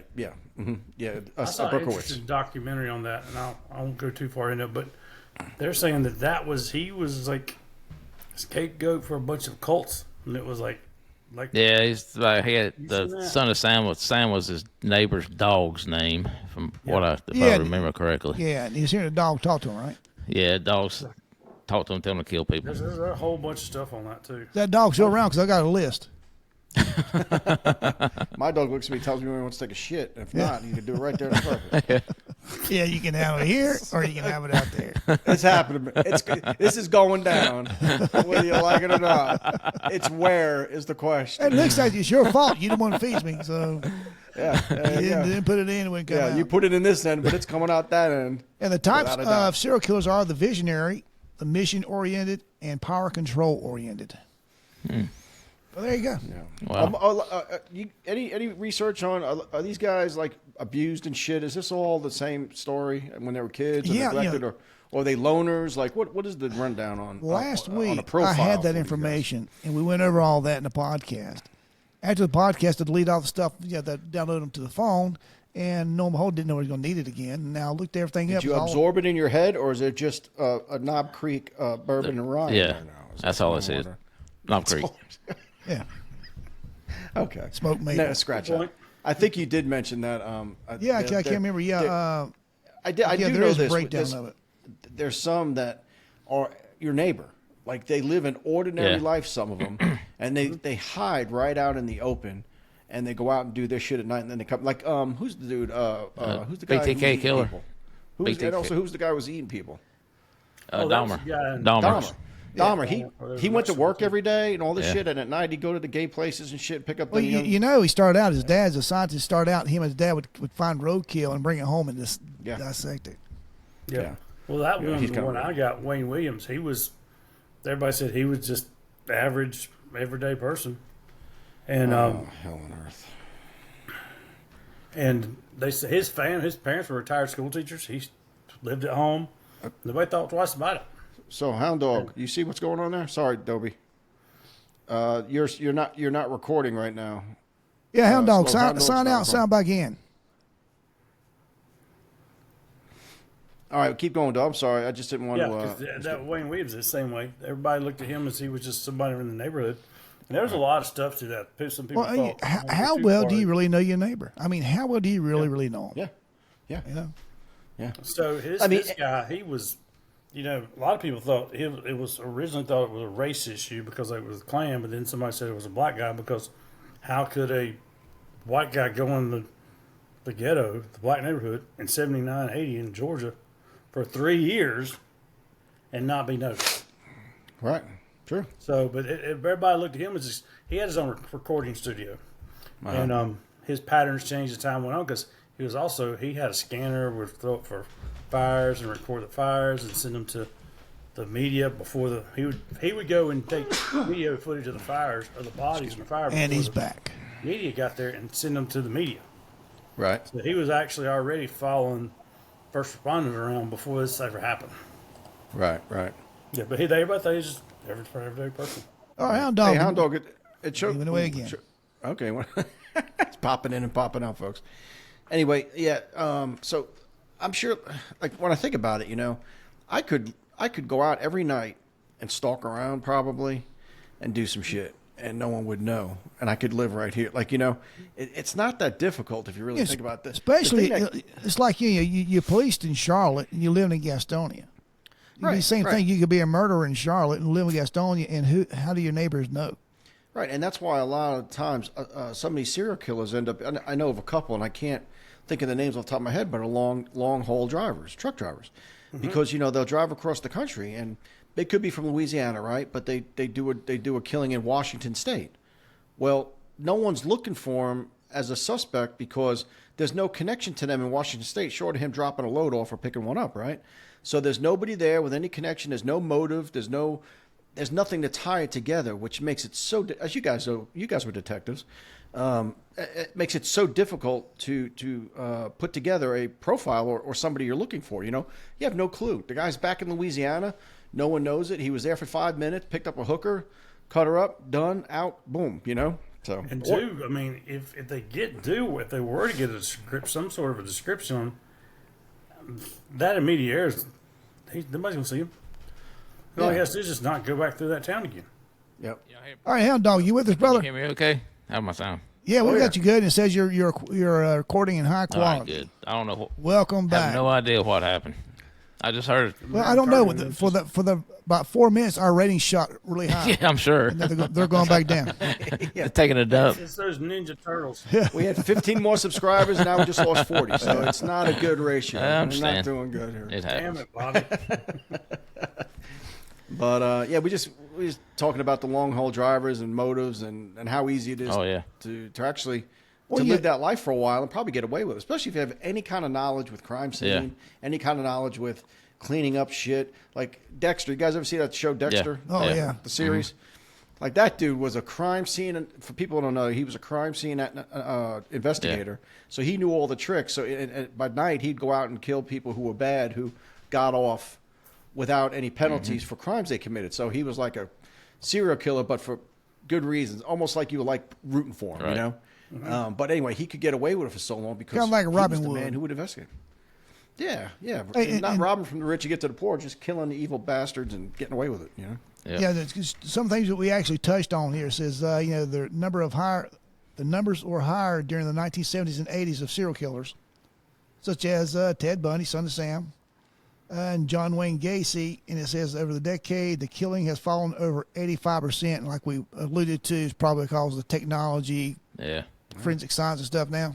Mm-hmm. Yeah, I saw an Berkowitz. interesting documentary on that, and I won't go too far into it, but they're saying he was like scapegoat for a bunch of cults, and it was like Like, Yeah, he's like he had You the seen that? son of Sam. Sam was his neighbor's dog's name, from what I if Yeah. I remember correctly. Yeah, and he's hearing the dog talk to him, right? Yeah, dogs talk to him, tell him to kill people. there's a whole bunch of stuff on that too. That dog's still around because I got a list. My dog looks at me, tells me when he wants to take a shit. If not, you can do it right there in the carpet. Yeah, you can have it here or you can have it out there. It's happening. This is going down, whether you like it or not. It's where is the question. It looks like it's your fault. You the one who feeds me, so Yeah, you didn't put it in when it come yeah. out. You put it in this end, but it's coming out that end. And the types Without a doubt. of serial killers are the visionary, the mission-oriented, and power control-oriented. Well, there you go. Yeah. Wow. Any research on are these guys like abused and shit? Is this all the same story when they were kids or Yeah, neglected, or are they loners? Like what is the rundown on Last on week, a profile I had for that these information, and we went over all that in the podcast. After the podcast, I deleted all the stuff, that download them to the phone, and Norm Holt didn't know he was going to need it again. Now I looked everything guys? up. Did you It's all- absorb it in your head, or is it just a Knob Creek bourbon and rye? Yeah, there now? Is that's that all what it I says. wonder? Knob Creek. Yeah, Okay. smoke maple. No, scratch Good that. point. I think you did mention that. Yeah, I can't remember. Yeah, I did. I yeah, do there know is a this. breakdown of it. There's some that are your neighbor. Like they live an ordinary Yeah. life, some of them, and they hide right out in the open, and they go out and do their shit at night, and then they come. Like who's the dude? Who's the guy? who was BTK eating killer. people? Who's, and also who's the guy who was eating people? Oh, that was Dahmer. the guy in- Dahmer. Dahmer. Dahmer. He went to work every day and all this Yeah. shit, and at night he'd go to the gay places and shit, pick up Well, the young. he started out. His dad's a scientist. Started out, him and his dad would find roadkill and bring it home and just dissect it. Yeah. Yeah. Well, that Yeah, one, he's the kinda one I weird. got, Wayne Williams, he was, everybody said he was just average, everyday person. And Oh, hell on earth. and they said his parents were retired school teachers. He lived at home. Nobody thought twice about it. So, Hound Dog, you see what's going on there? Sorry, Dobie. You're not recording right now. Yeah, Hound Dog, slow. Hound Dog's sign not out, sign back in. All right, keep going, Dog. I'm sorry, I just didn't want Yeah, to. because that Wayne Williams is the same way. Everybody looked at him as he was just somebody in the neighborhood. And there was a lot of stuff to that. Some people Well, thought. how too well far. do you really know your neighbor? I mean, how well do you really know him? Yeah, yeah, You know? yeah. So this guy, he was, a lot of people thought it was originally thought it was a race issue because it was a Klan, but then somebody said it was a black guy because how could a white guy go in the ghetto, the black neighborhood, in 79, 80 in Georgia for 3 years and not be noticed? Right, true. So, but everybody looked at him as he had his own recording studio, and his patterns changed as time went on because he had a scanner would throw it for fires and record the fires and send them to the media before he would go and take video footage of the fires or the bodies in the fire. And before he's the back. Media got there and send them to the media. Right. So he was actually already following first responders around before this ever happened. Right, right. Yeah, but everybody thought he was just everyday person. All right, Hound Dog. Hey, Hound Dog, it showed. Giving away again. Okay, well, it's popping in and popping out, folks. Anyway, yeah. So I'm sure, like when I think about it, I could go out every night and stalk around probably, and do some shit, and no one would know, and I could live right here. Like it's not that difficult if you really think about this. Especially, The thing that- it's like you policed in Charlotte and you live in Gastonia. Right, The same right. thing. You could be a murderer in Charlotte and live in Gastonia, and how do your neighbors know? Right, and that's why a lot of times some of these serial killers end up. I know of a couple, and I can't think of the names off the top of my head, but are long haul drivers, truck drivers, because they'll drive across the country, and they could be from Louisiana, right? But they do a killing in Washington State. Well, no one's looking for him as a suspect because there's no connection to them in Washington State, short of him dropping a load off or picking one up, right? So there's nobody there with any connection. There's no motive. There's nothing to tie it together, which makes it so. As you guys were detectives, it makes it so difficult to put together a profile or somebody you're looking for. You have no clue. The guy's back in Louisiana. No one knows it. He was there for 5 minutes, picked up a hooker, cut her up, done, out, boom. So And two, I mean, if they if they were to get some sort of a description on that immediate nobody's gonna see him. All he has to do is just not go back through that town again. Yep. All right, Hound Dog, you with us, You brother? hear me okay? How's my sound? Yeah, we Oh, got yeah. you good. It says you're recording in high All right, quality. good. I don't know. Welcome I back. have no idea what happened. I just heard. Well, I don't know. For the about 4 minutes, our ratings shot really high. Yeah, I'm sure. And then they're going back down. They're taking a dump. It's those Ninja Turtles. We had 15 more subscribers, and now we just lost 40. So it's not a good ratio. I We're understand. not doing good here. It Damn happens. it, Bobby. But yeah, we just talking about the long haul drivers and motives and how easy it is Oh, yeah. to actually Well, to yeah. live that life for a while and probably get away with it, especially if you have any kind of knowledge with crime scene, Yeah. any kind of knowledge with cleaning up shit. Like Dexter, you guys ever see that show Dexter? Oh, yeah. The series. Like that dude was a crime scene, and for people who don't know, he was a crime scene investigator. So he knew all the tricks. So by night, he'd go out and kill people who were bad, who got off without any penalties for crimes they committed. So he was like a serial killer, but for good reasons, almost like you were like rooting for him, Right. you know. But anyway, he could get away with it for so long because Kinda like he Robin was the Hood. man who would investigate. Yeah, yeah. Hey, Not and- robbing from the rich to get to the poor, just killing the evil bastards and getting away with it, you know. Yeah. There's just some things that we actually touched on here. It says, the numbers were higher during the 1970s and 80s of serial killers, such as Ted Bundy, son of Sam, and John Wayne Gacy. And it says over the decade, the killing has fallen over 85%. And like we alluded to, it's probably because of the technology, Yeah. forensic science and stuff now.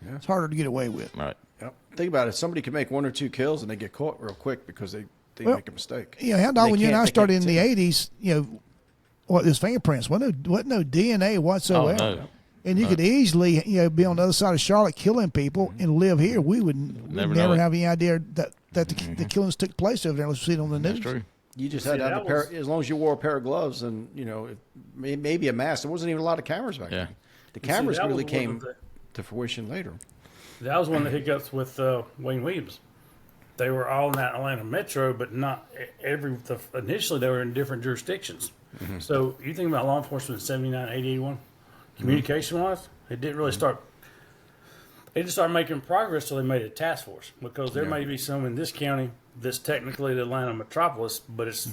Yeah. It's harder to get away with. Right. Yep. Think about it. Somebody can make 1 or 2 kills and they get caught real quick because they Well, make a mistake. Hound Dog, They when you and can't- I they started can't in the continue. 80s, what there's fingerprints. Wasn't no DNA whatsoever. Oh, no. And you could easily, be on the other side of Charlotte killing people and live here. We would Never never know it. have any idea that the killings took place over there. Let's see it on the news. That's true. You just See, had to have that a pair, was- as long as you wore a pair of gloves and, maybe a mask. There wasn't even a lot of cameras back Yeah. then. The cameras that was really one came of the- to fruition later. That was one of the hiccups with Wayne Williams. They were all in that Atlanta metro, but not initially they were in different jurisdictions. So you think about law enforcement in 79, 80, 81, communication-wise, it didn't really start. They just started making progress till they made a task force because there may be some in this county that's technically the Atlanta metropolis, but it's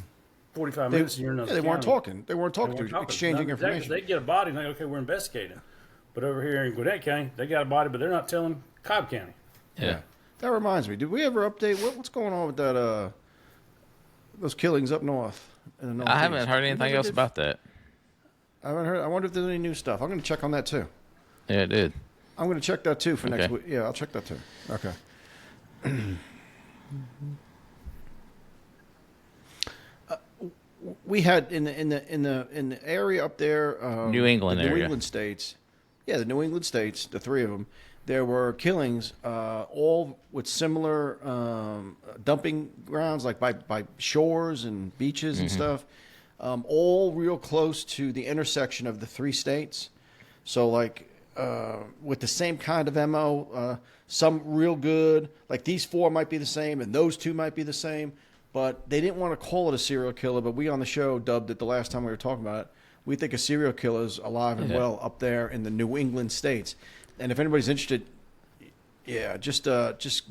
45 minutes and you're in another They weren't county. talking. They weren't talking They weren't to talking. exchanging Not exactly. information. They get a body and they okay, we're investigating. But over here in Gwinnett County, they got a body, but they're not telling Cobb County. Yeah. That reminds me. Did we ever update what's going on with that? Those killings up north. In the I haven't Northeast? heard We anything never else did- about that. I haven't heard. I wonder if there's any new stuff. I'm going to check on that too. Yeah, it did. I'm going to check that too for next Okay. week. Yeah, I'll check that too. Okay. We had in the area up there, New England the New area. England states. Yeah, the New England states, the 3 of them. There were killings, all with similar dumping grounds, like by shores and beaches and stuff. All real close to the intersection of the 3 states. So, like, with the same kind of MO, some real good. Like, these 4 might be the same, and those 2 might be the same. But they didn't want to call it a serial killer, but we on the show dubbed it the last time we were talking about it. We think a serial killer is alive and Yeah. well up there in the New England states. And if anybody's interested, yeah, just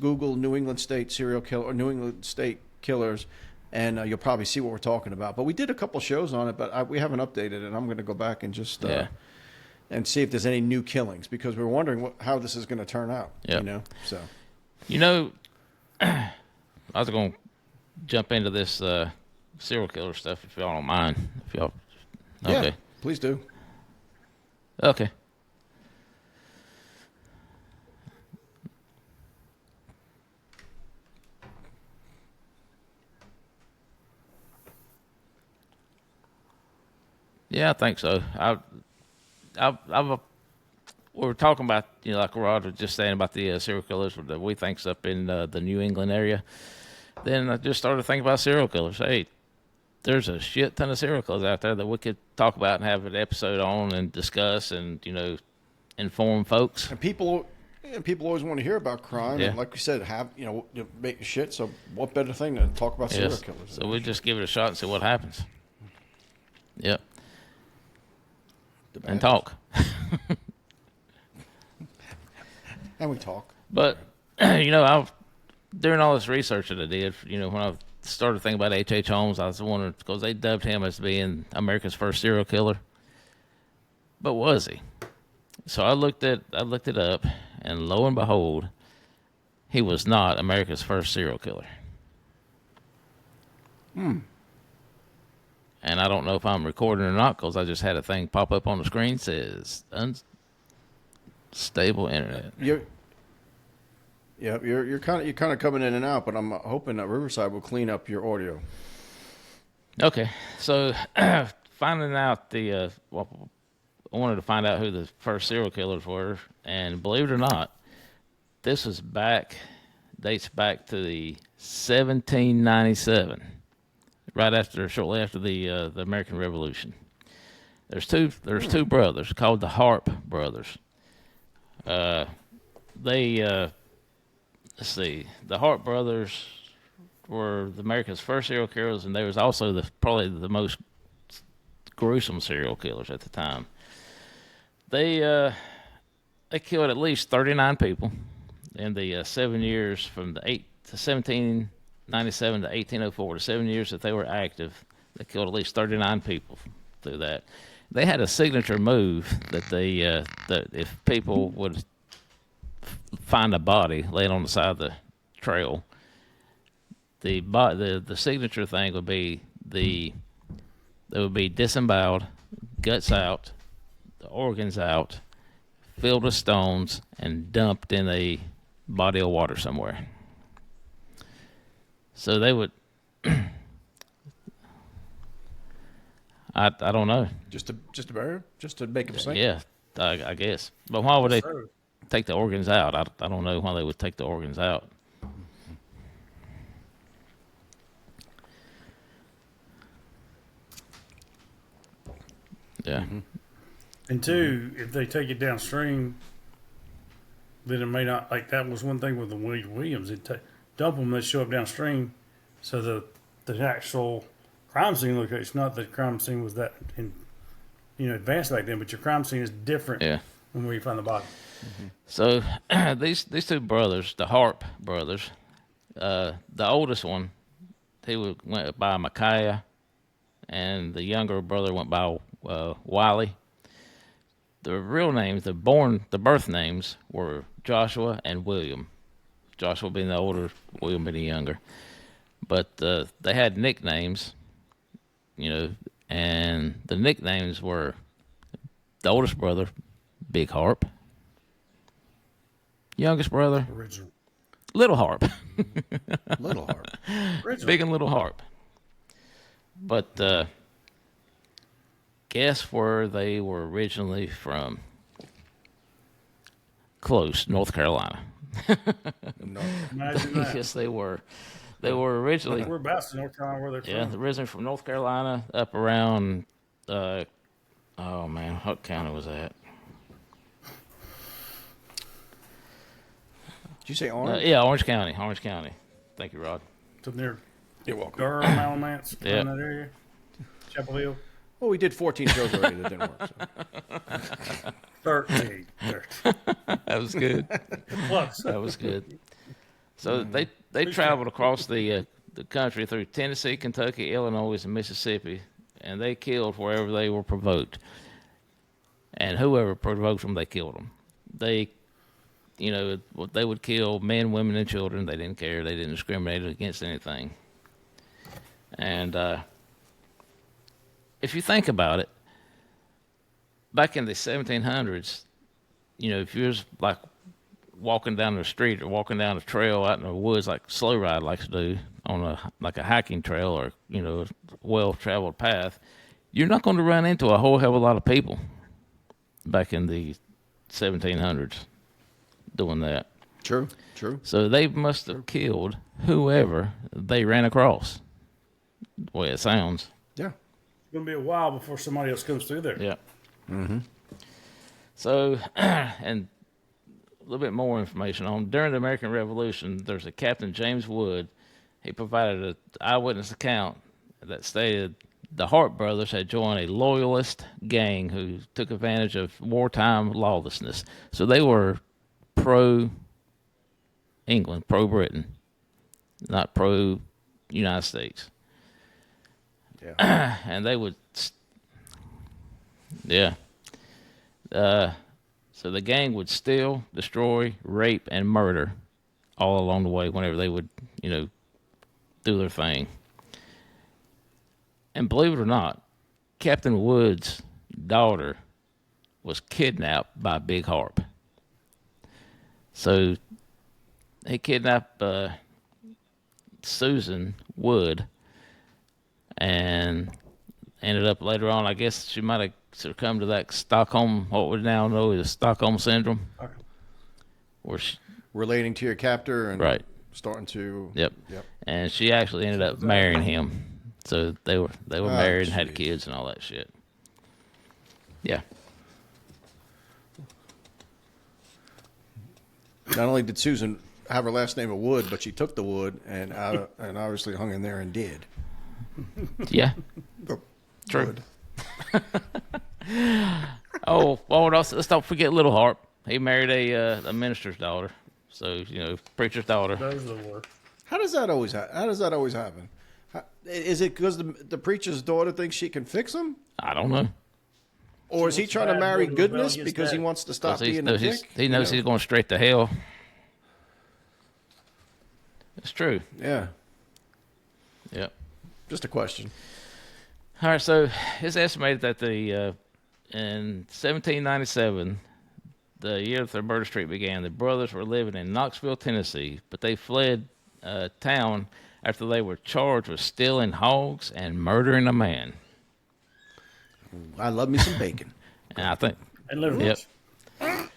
Google New England State serial killer or New England State killers, and you'll probably see what we're talking about. But we did a couple shows on it, but we haven't updated it. I'm going to go back and just Yeah. and see if there's any new killings because we're wondering how this is going to turn out. Yep. So I was going to jump into this serial killer stuff if y'all don't mind. If y'all, okay, yeah, please do. okay. Yeah, I think so. We were talking about, like Rod was just saying about the serial killers that we think's up in the New England area. Then I just started thinking about serial killers. Hey, there's a shit ton of serial killers out there that we could talk about and have an episode on and discuss and, inform folks. And people always want to hear about crime. Yeah. And like we said, make shit. So what better thing than talk about serial Yes. killers? So we just give it a shot and see what happens. Yep. And talk. And we talk. But, during all this research that I did, when I started thinking about H.H. Holmes, I was wondering, because they dubbed him as being America's first serial killer. But was he? So I looked it up, and lo and behold, he was not America's first serial killer. And I don't know if I'm recording or not, because I just had a thing pop up on the screen says unstable internet. You're kind of coming in and out, but I'm hoping that Riverside will clean up your audio. Okay, so finding out I wanted to find out who the first serial killers were, and believe it or not, this dates back to the 1797, shortly after the American Revolution. There's two brothers called the Harp brothers. Let's see, the Harp brothers were America's first serial killers, and they was also probably the most gruesome serial killers at the time. They killed at least 39 people in the 7 years from 1797 to 1804, the 7 years that they were active. They killed at least 39 people through that. They had a signature move that that if people would find a body laying on the side of the trail, the signature thing would be they would be disemboweled, guts out, the organs out, filled with stones, and dumped in a body of water somewhere. So they would I don't know. Just to bury him? Just to make him sink? Yeah, I guess. But why would they take the organs out? I don't know why they would take the organs out. Yeah. Mm-hmm. And two, if they take it downstream, then it may not, like that was one thing with the Williams. Dump them, they show up downstream. So the actual crime scene location, not that crime scene was that advanced back then, but your crime scene is different when you find the body. Mm-hmm. So these two brothers, the Harp brothers, the oldest one, he went by Micaiah, and the younger brother went by Wiley. The real names, the birth names were Joshua and William. Joshua being the older, William being the younger. But they had nicknames, and the nicknames were the oldest brother, Big Harp. Youngest brother, Original. Little Harp. Little Harp. Original. Big and Little Harp. But guess where they were originally from? Close, North Carolina. No. Imagine that. Yes, they were. They were originally. We're about to North Carolina, where they're Yeah, from. originally from North Carolina, up around. Oh man, what county was that? Did you say Orange? Yeah, Orange County. Orange County. Thank you, Rod. To near You're welcome. Durham, Alamance, Yeah. in that area. Chapel Hill. Well, we did 14 shows already that didn't work. So. 13. That was good. Plus. That was good. So they traveled across the country through Tennessee, Kentucky, Illinois, and Mississippi, and they killed wherever they were provoked. And whoever provoked them, they killed them. They would kill men, women, and children. They didn't care. They didn't discriminate against anything. And if you think about it, back in the 1700s, if you was like walking down the street or walking down a trail out in the woods, like Slow Ride likes to do on a hiking trail or a well-traveled path, you're not going to run into a whole hell of a lot of people back in the 1700s doing that. True. So they must have killed whoever they ran across. The way it sounds. Yeah. It's going to be a while before somebody else comes through there. Yeah. Mm-hmm. So, and a little bit more information on during the American Revolution, there's a Captain James Wood. He provided an eyewitness account that stated the Hart brothers had joined a loyalist gang who took advantage of wartime lawlessness. So they were pro-England, pro-Britain, not pro United States. Yeah. And they would, yeah. So the gang would steal, destroy, rape, and murder all along the way whenever they would, do their thing. And believe it or not, Captain Wood's daughter was kidnapped by Big Harp. So he kidnapped Susan Wood and ended up later on, I guess she might have succumbed to that Stockholm, what we now know is Stockholm Syndrome. Okay. Where she, Relating to your captor and right. starting to. Yep. Yep. And she actually ended up marrying him. So they were married and had geez. kids and all that shit. Yeah. Not only did Susan have her last name of Wood, but she took the wood and and obviously hung in there and did. Yeah. The True. wood. Oh, well, let's don't forget Little Harp. He married a minister's daughter. So, preacher's daughter. Those are the worst. How does that always happen? Is it because the preacher's daughter thinks she can fix him? I don't know. Or is he wants trying to bad marry boy to rebel goodness against because he daddy. wants to stop being a Knows dick? he knows he's going straight to hell. It's true. Yeah. Yep. Just a question. All right, so it's estimated that in 1797, the year that their murder streak began, the brothers were living in Knoxville, Tennessee, but they fled town after they were charged with stealing hogs and murdering a man. I love me some bacon. And I think, And liver yep. nuts.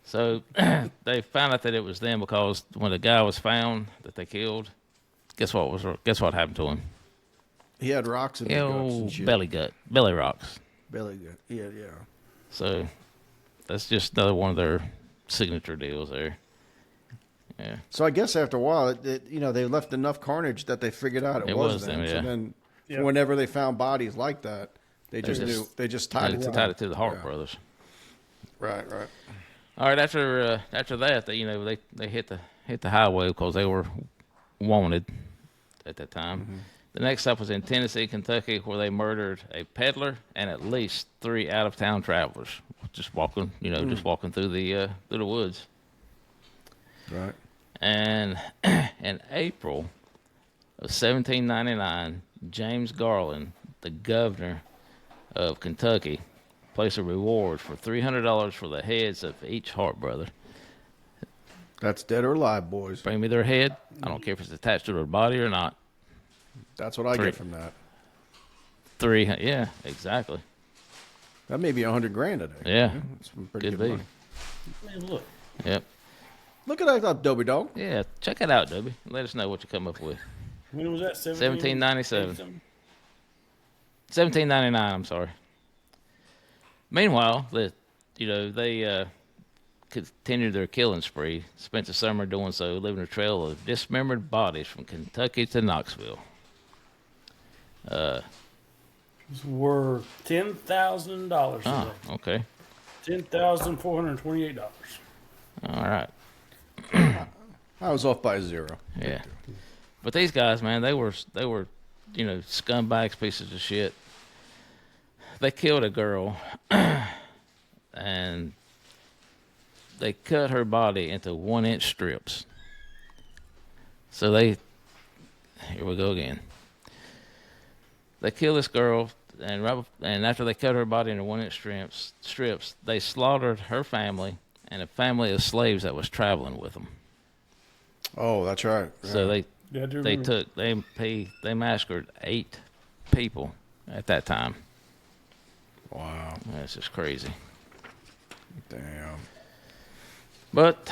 So they found out that it was them because when the guy was found that they killed, guess what happened to him? He had rocks in his guts and shit. Belly rocks. Belly gut. Yeah, yeah. So that's just another one of their signature deals there. Yeah. So I guess after a while, they left enough carnage that they figured out it was them. Yeah. So then, Yeah. whenever they found bodies like that, they just just- knew. They just tied it to Tied them. it to the Hart Yeah. brothers. Right, right. All right. After that, they hit the highway because they were wanted at that time. Mm-hmm. The next stop was in Tennessee, Kentucky, where they murdered a peddler and at least 3 out-of-town travelers, just walking through the woods. Right. And in April of 1799, James Garland, the governor of Kentucky, placed a reward for $300 for the heads of each Hart brother. That's dead or alive, boys. Bring me their head. I don't care if it's attached to their body or not. That's what I Three. get from that. 300. Yeah, exactly. That may be $100,000 a day. Yeah. That's some pretty Could good be. money. Man, look. Yep. Look at that Dobby dog. Yeah, check it out, Dobby. Let us know what you come up with. When was that? 1797. 87? 1799, I'm sorry. Meanwhile, they continued their killing spree, spent the summer doing so, leaving a trail of dismembered bodies from Kentucky to Knoxville. Were $10,000 today. Oh, okay. $10,428. All right. I was off by 0. Yeah. But these guys, man, they were scumbags, pieces of shit. They killed a girl and they cut her body into 1-inch strips. So here we go again. They killed this girl, and after they cut her body into 1-inch strips, they slaughtered her family and a family of slaves that was traveling with them. Oh, that's right. So Yeah. they massacred 8 people at that time. Wow. That's just crazy. Damn. But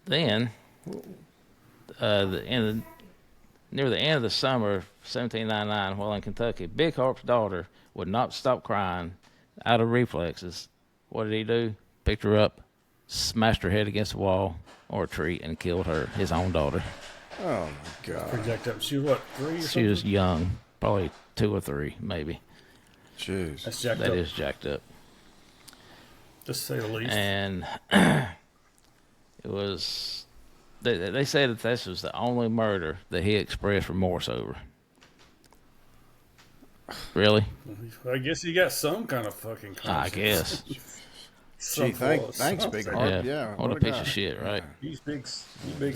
then, near the end of the summer of 1799, while in Kentucky, Big Harp's daughter would not stop crying out of reflexes. What did he do? Picked her up, smashed her head against the wall or a tree, and killed her, his own daughter. Oh, my God. Pretty jacked up. She was what, 3 or She something? was young, probably 2 or 3, maybe. Jeez. That's jacked That up. is jacked up. To say the least. And it was they said that this was the only murder that he expressed remorse over. Really? I guess he got some kind of fucking I conscience. guess. Gee, thanks, Big Heart. Yeah. What a piece of shit, right? He's big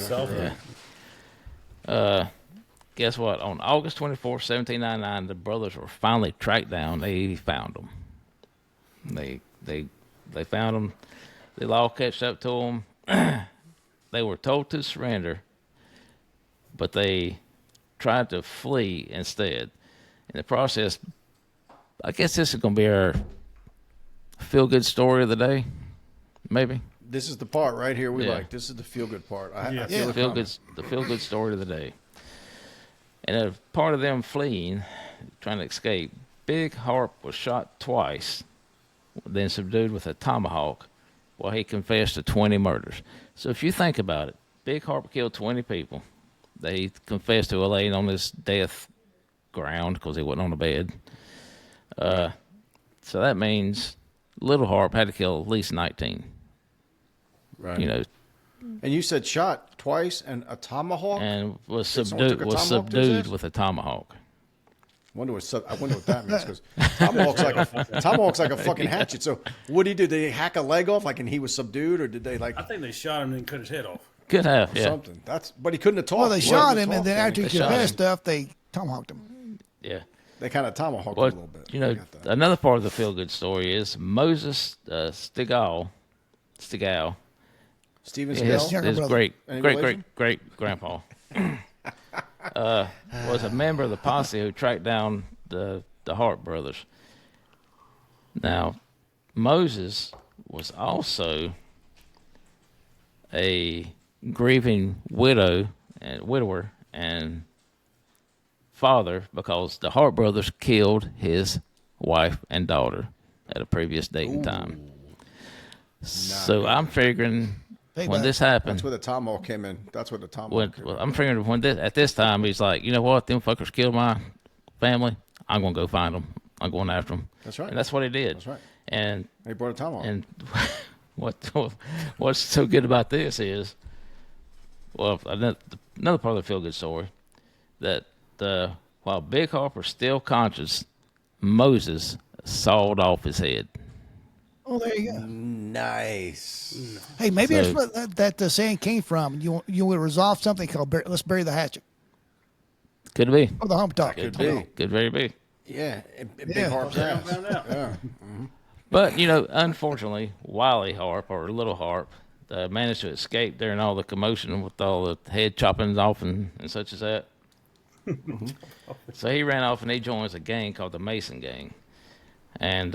softy. Guess what? On August 24th, 1799, the brothers were finally tracked down. They found them. They found them. The law catched up to them. They were told to surrender, but they tried to flee instead. In the process, I guess this is going to be our feel-good story of the day, maybe. This is the part right here we Yeah. like. This is the feel-good part. I Yeah. feel it coming. The feel-good story of the day. And a part of them fleeing, trying to escape, Big Harp was shot twice, then subdued with a tomahawk while he confessed to 20 murders. So if you think about it, Big Harp killed 20 people. They confessed to laying on this death ground because he wasn't on the bed. So that means Little Harp had to kill at least 19. Right. You know, And you said shot twice and a tomahawk? and was someone took a tomahawk to his subdued ass? with a tomahawk. I wonder what that means, because tomahawk's like a fucking hatchet. So what did he do? Did they hack a leg off like and he was subdued, or did they like I think they shot him and cut his head off. Could have, yeah. something? But he couldn't have talked. Well, they He shot couldn't him, talk and then then. after he They shot confessed him. stuff, they tomahawked him. Yeah. They kind of tomahawked Well, him a little bit. you I know, got that. another part of the feel-good story is Moses Stigall, Steven his, Seagal? Younger his brother. Any relation? great grandpa, was a member of the posse who tracked down the Hart brothers. Now, Moses was also a grieving widower and father because the Hart brothers killed his wife and daughter at a previous date and time. So I'm figuring when Payback. this happened, That's where the tomahawk came in. That's where the tomahawk came in. I'm figuring at this time he's like, you know what, them fuckers killed my family. I'm gonna go find them. I'm going after them. That's right. And that's what he did. That's right. And They brought a tomahawk. and what's so good about this is, well, another part of the feel-good story, that while Big Harp was still conscious, Moses sawed off his head. Oh, there you go. Nice. Hey, maybe So- that's what that the saying came from. You will resolve something called let's bury the hatchet Could be. or the hump talk. Could be. Could very be. Yeah. Big Yeah. Harp's ass. Found out. Yeah. But, you know, unfortunately, Wiley Harp, or Little Harp, managed to escape during all the commotion with all the head choppings off and such as that. So he ran off and he joins a gang called the Mason Gang. And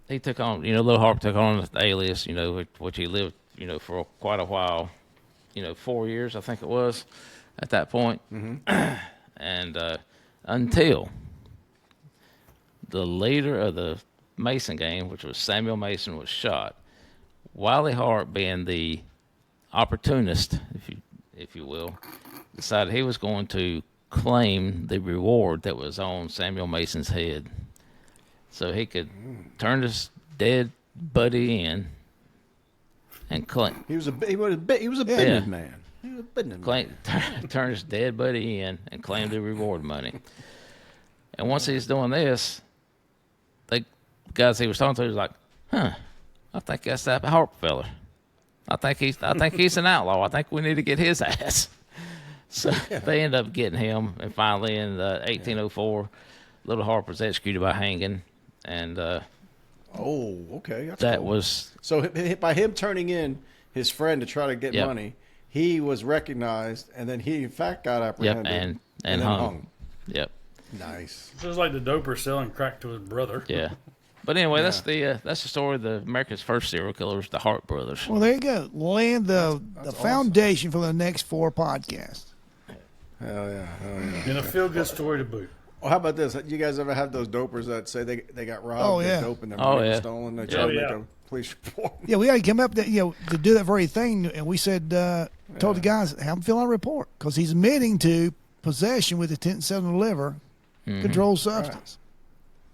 he took on, Little Harp took on the alias, which he lived, for quite a while. 4 years, I think it was, at that point. And until the leader of the Mason gang, which was Samuel Mason, was shot. Wiley Hart, being the opportunist, if you will, decided he was going to claim the reward that was on Samuel Mason's head, so he could turn his dead buddy in and claim. He was a business man. He was a business man. Turn his dead buddy in and claim the reward money. And once he's doing this, the guys he was talking to was like, I think that's that Harp fella. I think he's an outlaw. I think we need to get his ass. So they end up getting him, and finally in 1804, Little Harp was executed by hanging, and Oh, okay. That's that cool. was So by him turning in his friend to try to get Yep. money, he was recognized, and then he in fact got apprehended. and then hung. Yep. Nice. This is like the doper selling crack to his brother. Yeah. But anyway, that's the story of the America's first serial killers, the Hart brothers. Well, there you go. Laying the foundation for the next 4 podcasts. Hell yeah. And a feel good story to boot. Well, how about this? You guys ever have those dopers that say they got robbed Oh, with yeah. dope and their Oh, money was yeah. stolen? They Yeah. try to Oh, make yeah. a police report. Yeah, we got to come up to do that very thing, and we said told the guys have them fill out a report because he's admitting to possession with intent to sell and deliver controlled substance.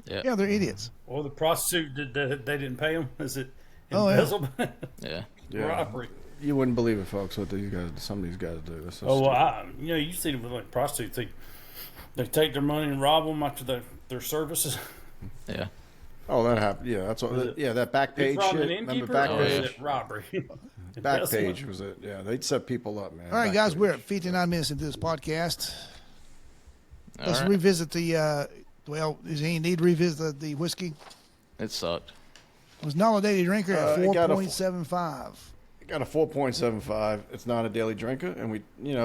Yeah. Yeah, they're idiots. Or the prostitute that they didn't pay him. Is it Oh, yeah. embezzlement? Yeah. Yeah. Robbery. You wouldn't believe it, folks. What some of these guys do. That's so stupid. You see them with like prostitutes. They take their money and rob them after their services. Yeah. Oh, that happened. Yeah, that's what. Yeah, that back page shit. Remember back or is page? it robbery? Back page was it? Yeah, they'd set people up, man. All right, Back guys, page. we're at 59 minutes into this podcast. Let's right. revisit the. Is there any need to revisit the whiskey? It sucked. It was not a daily drinker at it got a 4.75. Got a 4.75. It's not a daily drinker, and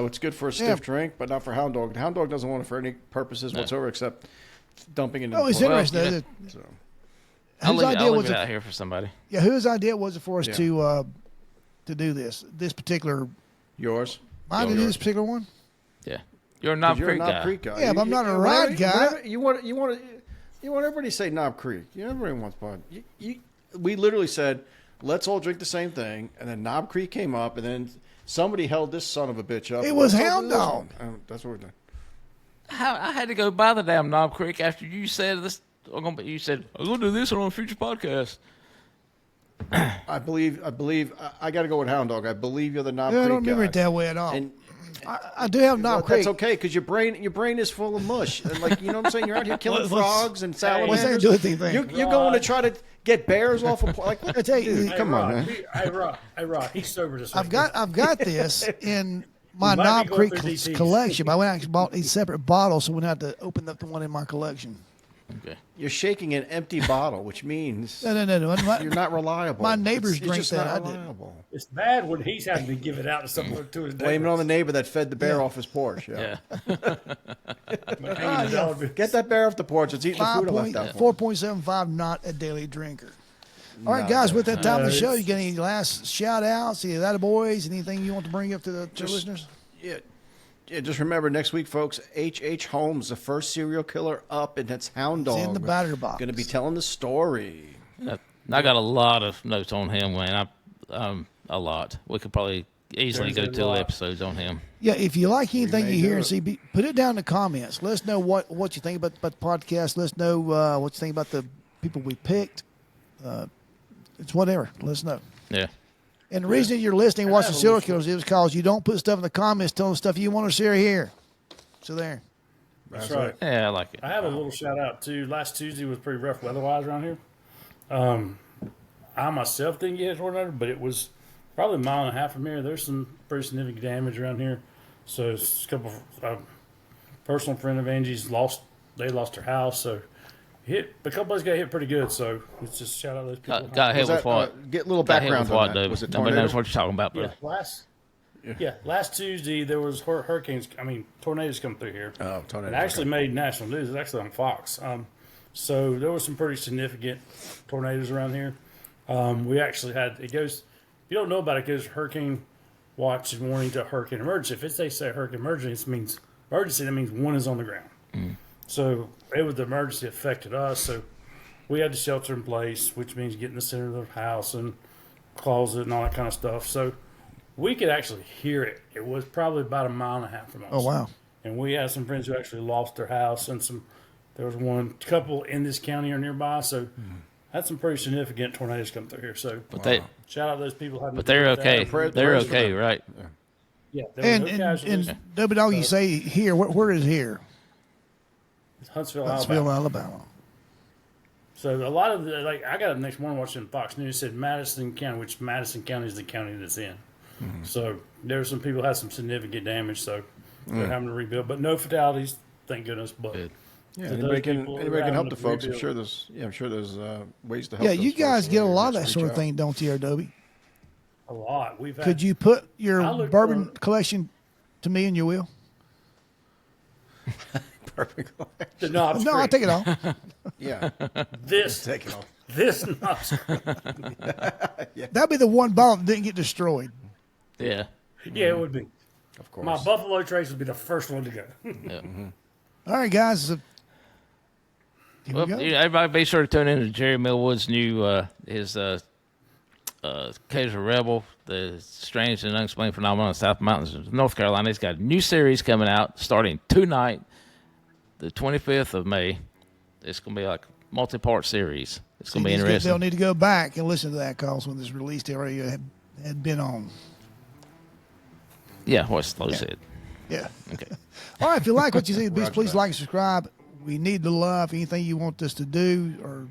it's good for a stiff drink, but not for Hound Dog. Hound Dog doesn't want it for any purposes whatsoever except dumping it in. Oh, it's interesting. So. I'll Whose leave idea was it it out here for somebody. Yeah, whose idea was it for us Yeah. to do this particular? Yours? Mine to do this particular one. Yeah. You're a Knob You're a Creek Knob guy. Creek guy. Yeah, but I'm not a ride guy. You want everybody to say Knob Creek. Everybody wants part. We literally said, let's all drink the same thing, and then Knob Creek came up, and then somebody held this son of a bitch up. It was Let's all Hound do this Dog. one. That's what we're doing. I had to go buy the damn Knob Creek after you said this. You said, I'm going to do this on a future podcast. I believe. I got to go with Hound Dog. I believe you're the Knob Yeah, Creek I don't remember guy. it that way at all. And I do have Knob Creek. that's okay because your brain is full of mush. And what I'm saying? You're out here killing What's- frogs and salamanders. what's that to do with anything? You're going to try to get bears off of like. What, I tell you, dude, come on, man. Hey, Rod, he's sober this I've week. got this in my might be Knob going Creek through DTs. collection. But I went and actually bought these separate bottles, so we have to open up the one in my collection. Okay. You're shaking an empty bottle, which means No. you're not reliable. My neighbors it's drink just that. Not I didn't. reliable. It's bad when he's having to give it out to someone to his Blame it on the neighbors. neighbor that fed the bear Yeah. off his porch. Yeah. Hanging the dollar Get that bear off the porch. It's eating the food I left out for. 4.75, not a daily drinker. All right, guys, with that time of the show, you got any last shout outs, any of that boys, anything you want to bring up to the listeners? Yeah, just remember next week, folks, H.H. Holmes, the first serial killer up, and that's Hound Dog. It's in the batter box. Going to be telling the story. I got a lot of notes on him, man. A lot. We could probably easily There's go a 2 lot. episodes on him. Yeah, if you like anything may you hear do and it. see, put it down in the comments. Let us know what you think about the podcast. Let us know what you think about the people we picked. It's whatever. Let us know. Yeah. And the reason you're listening, watching serial killers is because you don't put stuff in the comments telling stuff you want to share here. So there. That's right. Yeah, I like it. I have a little shout out too. Last Tuesday was pretty rough weather-wise around here. I myself didn't get a tornado, but it was probably a mile and a half from here. There's some pretty significant damage around here. So it's a couple of personal friend of Angie's lost their house. So a couple places got hit pretty good. So let's just shout out those people. Got hit Was with that, what? get a little Got hit background with on what, that. Dave? Was it Nobody tornado? knows what you're talking about, Yeah, brother. last Tuesday there was tornadoes come through here. Oh, tornado. It actually made national news. It's actually on Fox. So there were some pretty significant tornadoes around here. We actually had if you don't know about it, it goes hurricane watch and warning to hurricane emergency. If they say hurricane emergency, that means one is on the ground. So the emergency affected us. So we had to shelter in place, which means get in the center of the house and closet and all that kind of stuff. So we could actually hear it. It was probably about a mile and a half from us. Oh, wow. And we had some friends who actually lost their house, and there was one couple in this county or nearby. So had some pretty significant tornadoes come through here. So shout out those people. But they're okay. Prayers They're for okay, them. right? Yeah, there were no casualties. And Dubby Dog, you say here. Where is here? Huntsville, Huntsville, Alabama. Alabama. So a lot of I got it next morning watching Fox News. It said Madison County, which Madison County is the county that's in. So there were some people who had some significant damage. So they're having to rebuild, but no fatalities, thank goodness. But Good. Yeah, to anybody those can people help the having to folks. I'm rebuild. sure there's ways to help. Yeah, those you guys folks. get a lot of that Just sort reach of out. thing, don't you, Adobe? a lot. We've had, Could you put I your look bourbon for- collection to me and you will? Perfect. the knobs. No, I'll take it off. Yeah, This take it off. this knobs. That'd be the one bottle that didn't get destroyed. Yeah. Yeah, it would be. Of course. My Buffalo Trace would be the first one to go. Yeah. All right, guys. Here we Well, go. everybody be sure to tune in to Jerry Millwood's new his Cajun Rebel, the strange and unexplained phenomenon of South Mountains of North Carolina. He's got a new series coming out starting tonight, the 25th of May. It's going to be like a multi-part series. It's going to be They'll interesting. need to go back and listen to that because when this released, they already had been on. Yeah, what Slow said. Yeah. Okay. All right. If you like what you see, please that. like and subscribe. We need the love. Anything you want us to do or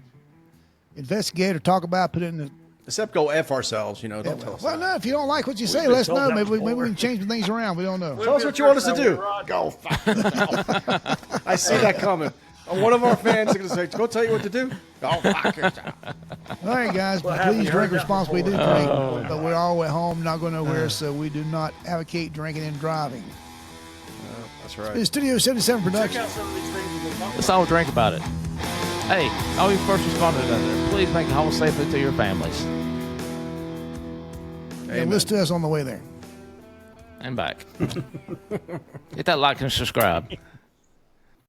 investigate or talk about, put it in the. Except go F ourselves, you know. Don't tell us Well, that. no. If you don't like what you say, been let us told know. that Maybe we before. can change some things around. We don't know. Tell us what you want us to do. Rod. Go fuck yourself. I see that coming. One of our fans is going to say, go tell you what to do. Go fuck yourself. All right, guys. Well, But haven't please you heard drink that responsibly. Do before? drink, but we're all at home, not going nowhere, so we do not advocate drinking and driving. That's right. It's Studio 77 Check production. out some of these things we've been talking Let's all drink about it. Hey, all you first responders out there, please make it home safely to your families And listen to us on the way there. and back. Hit that like and subscribe.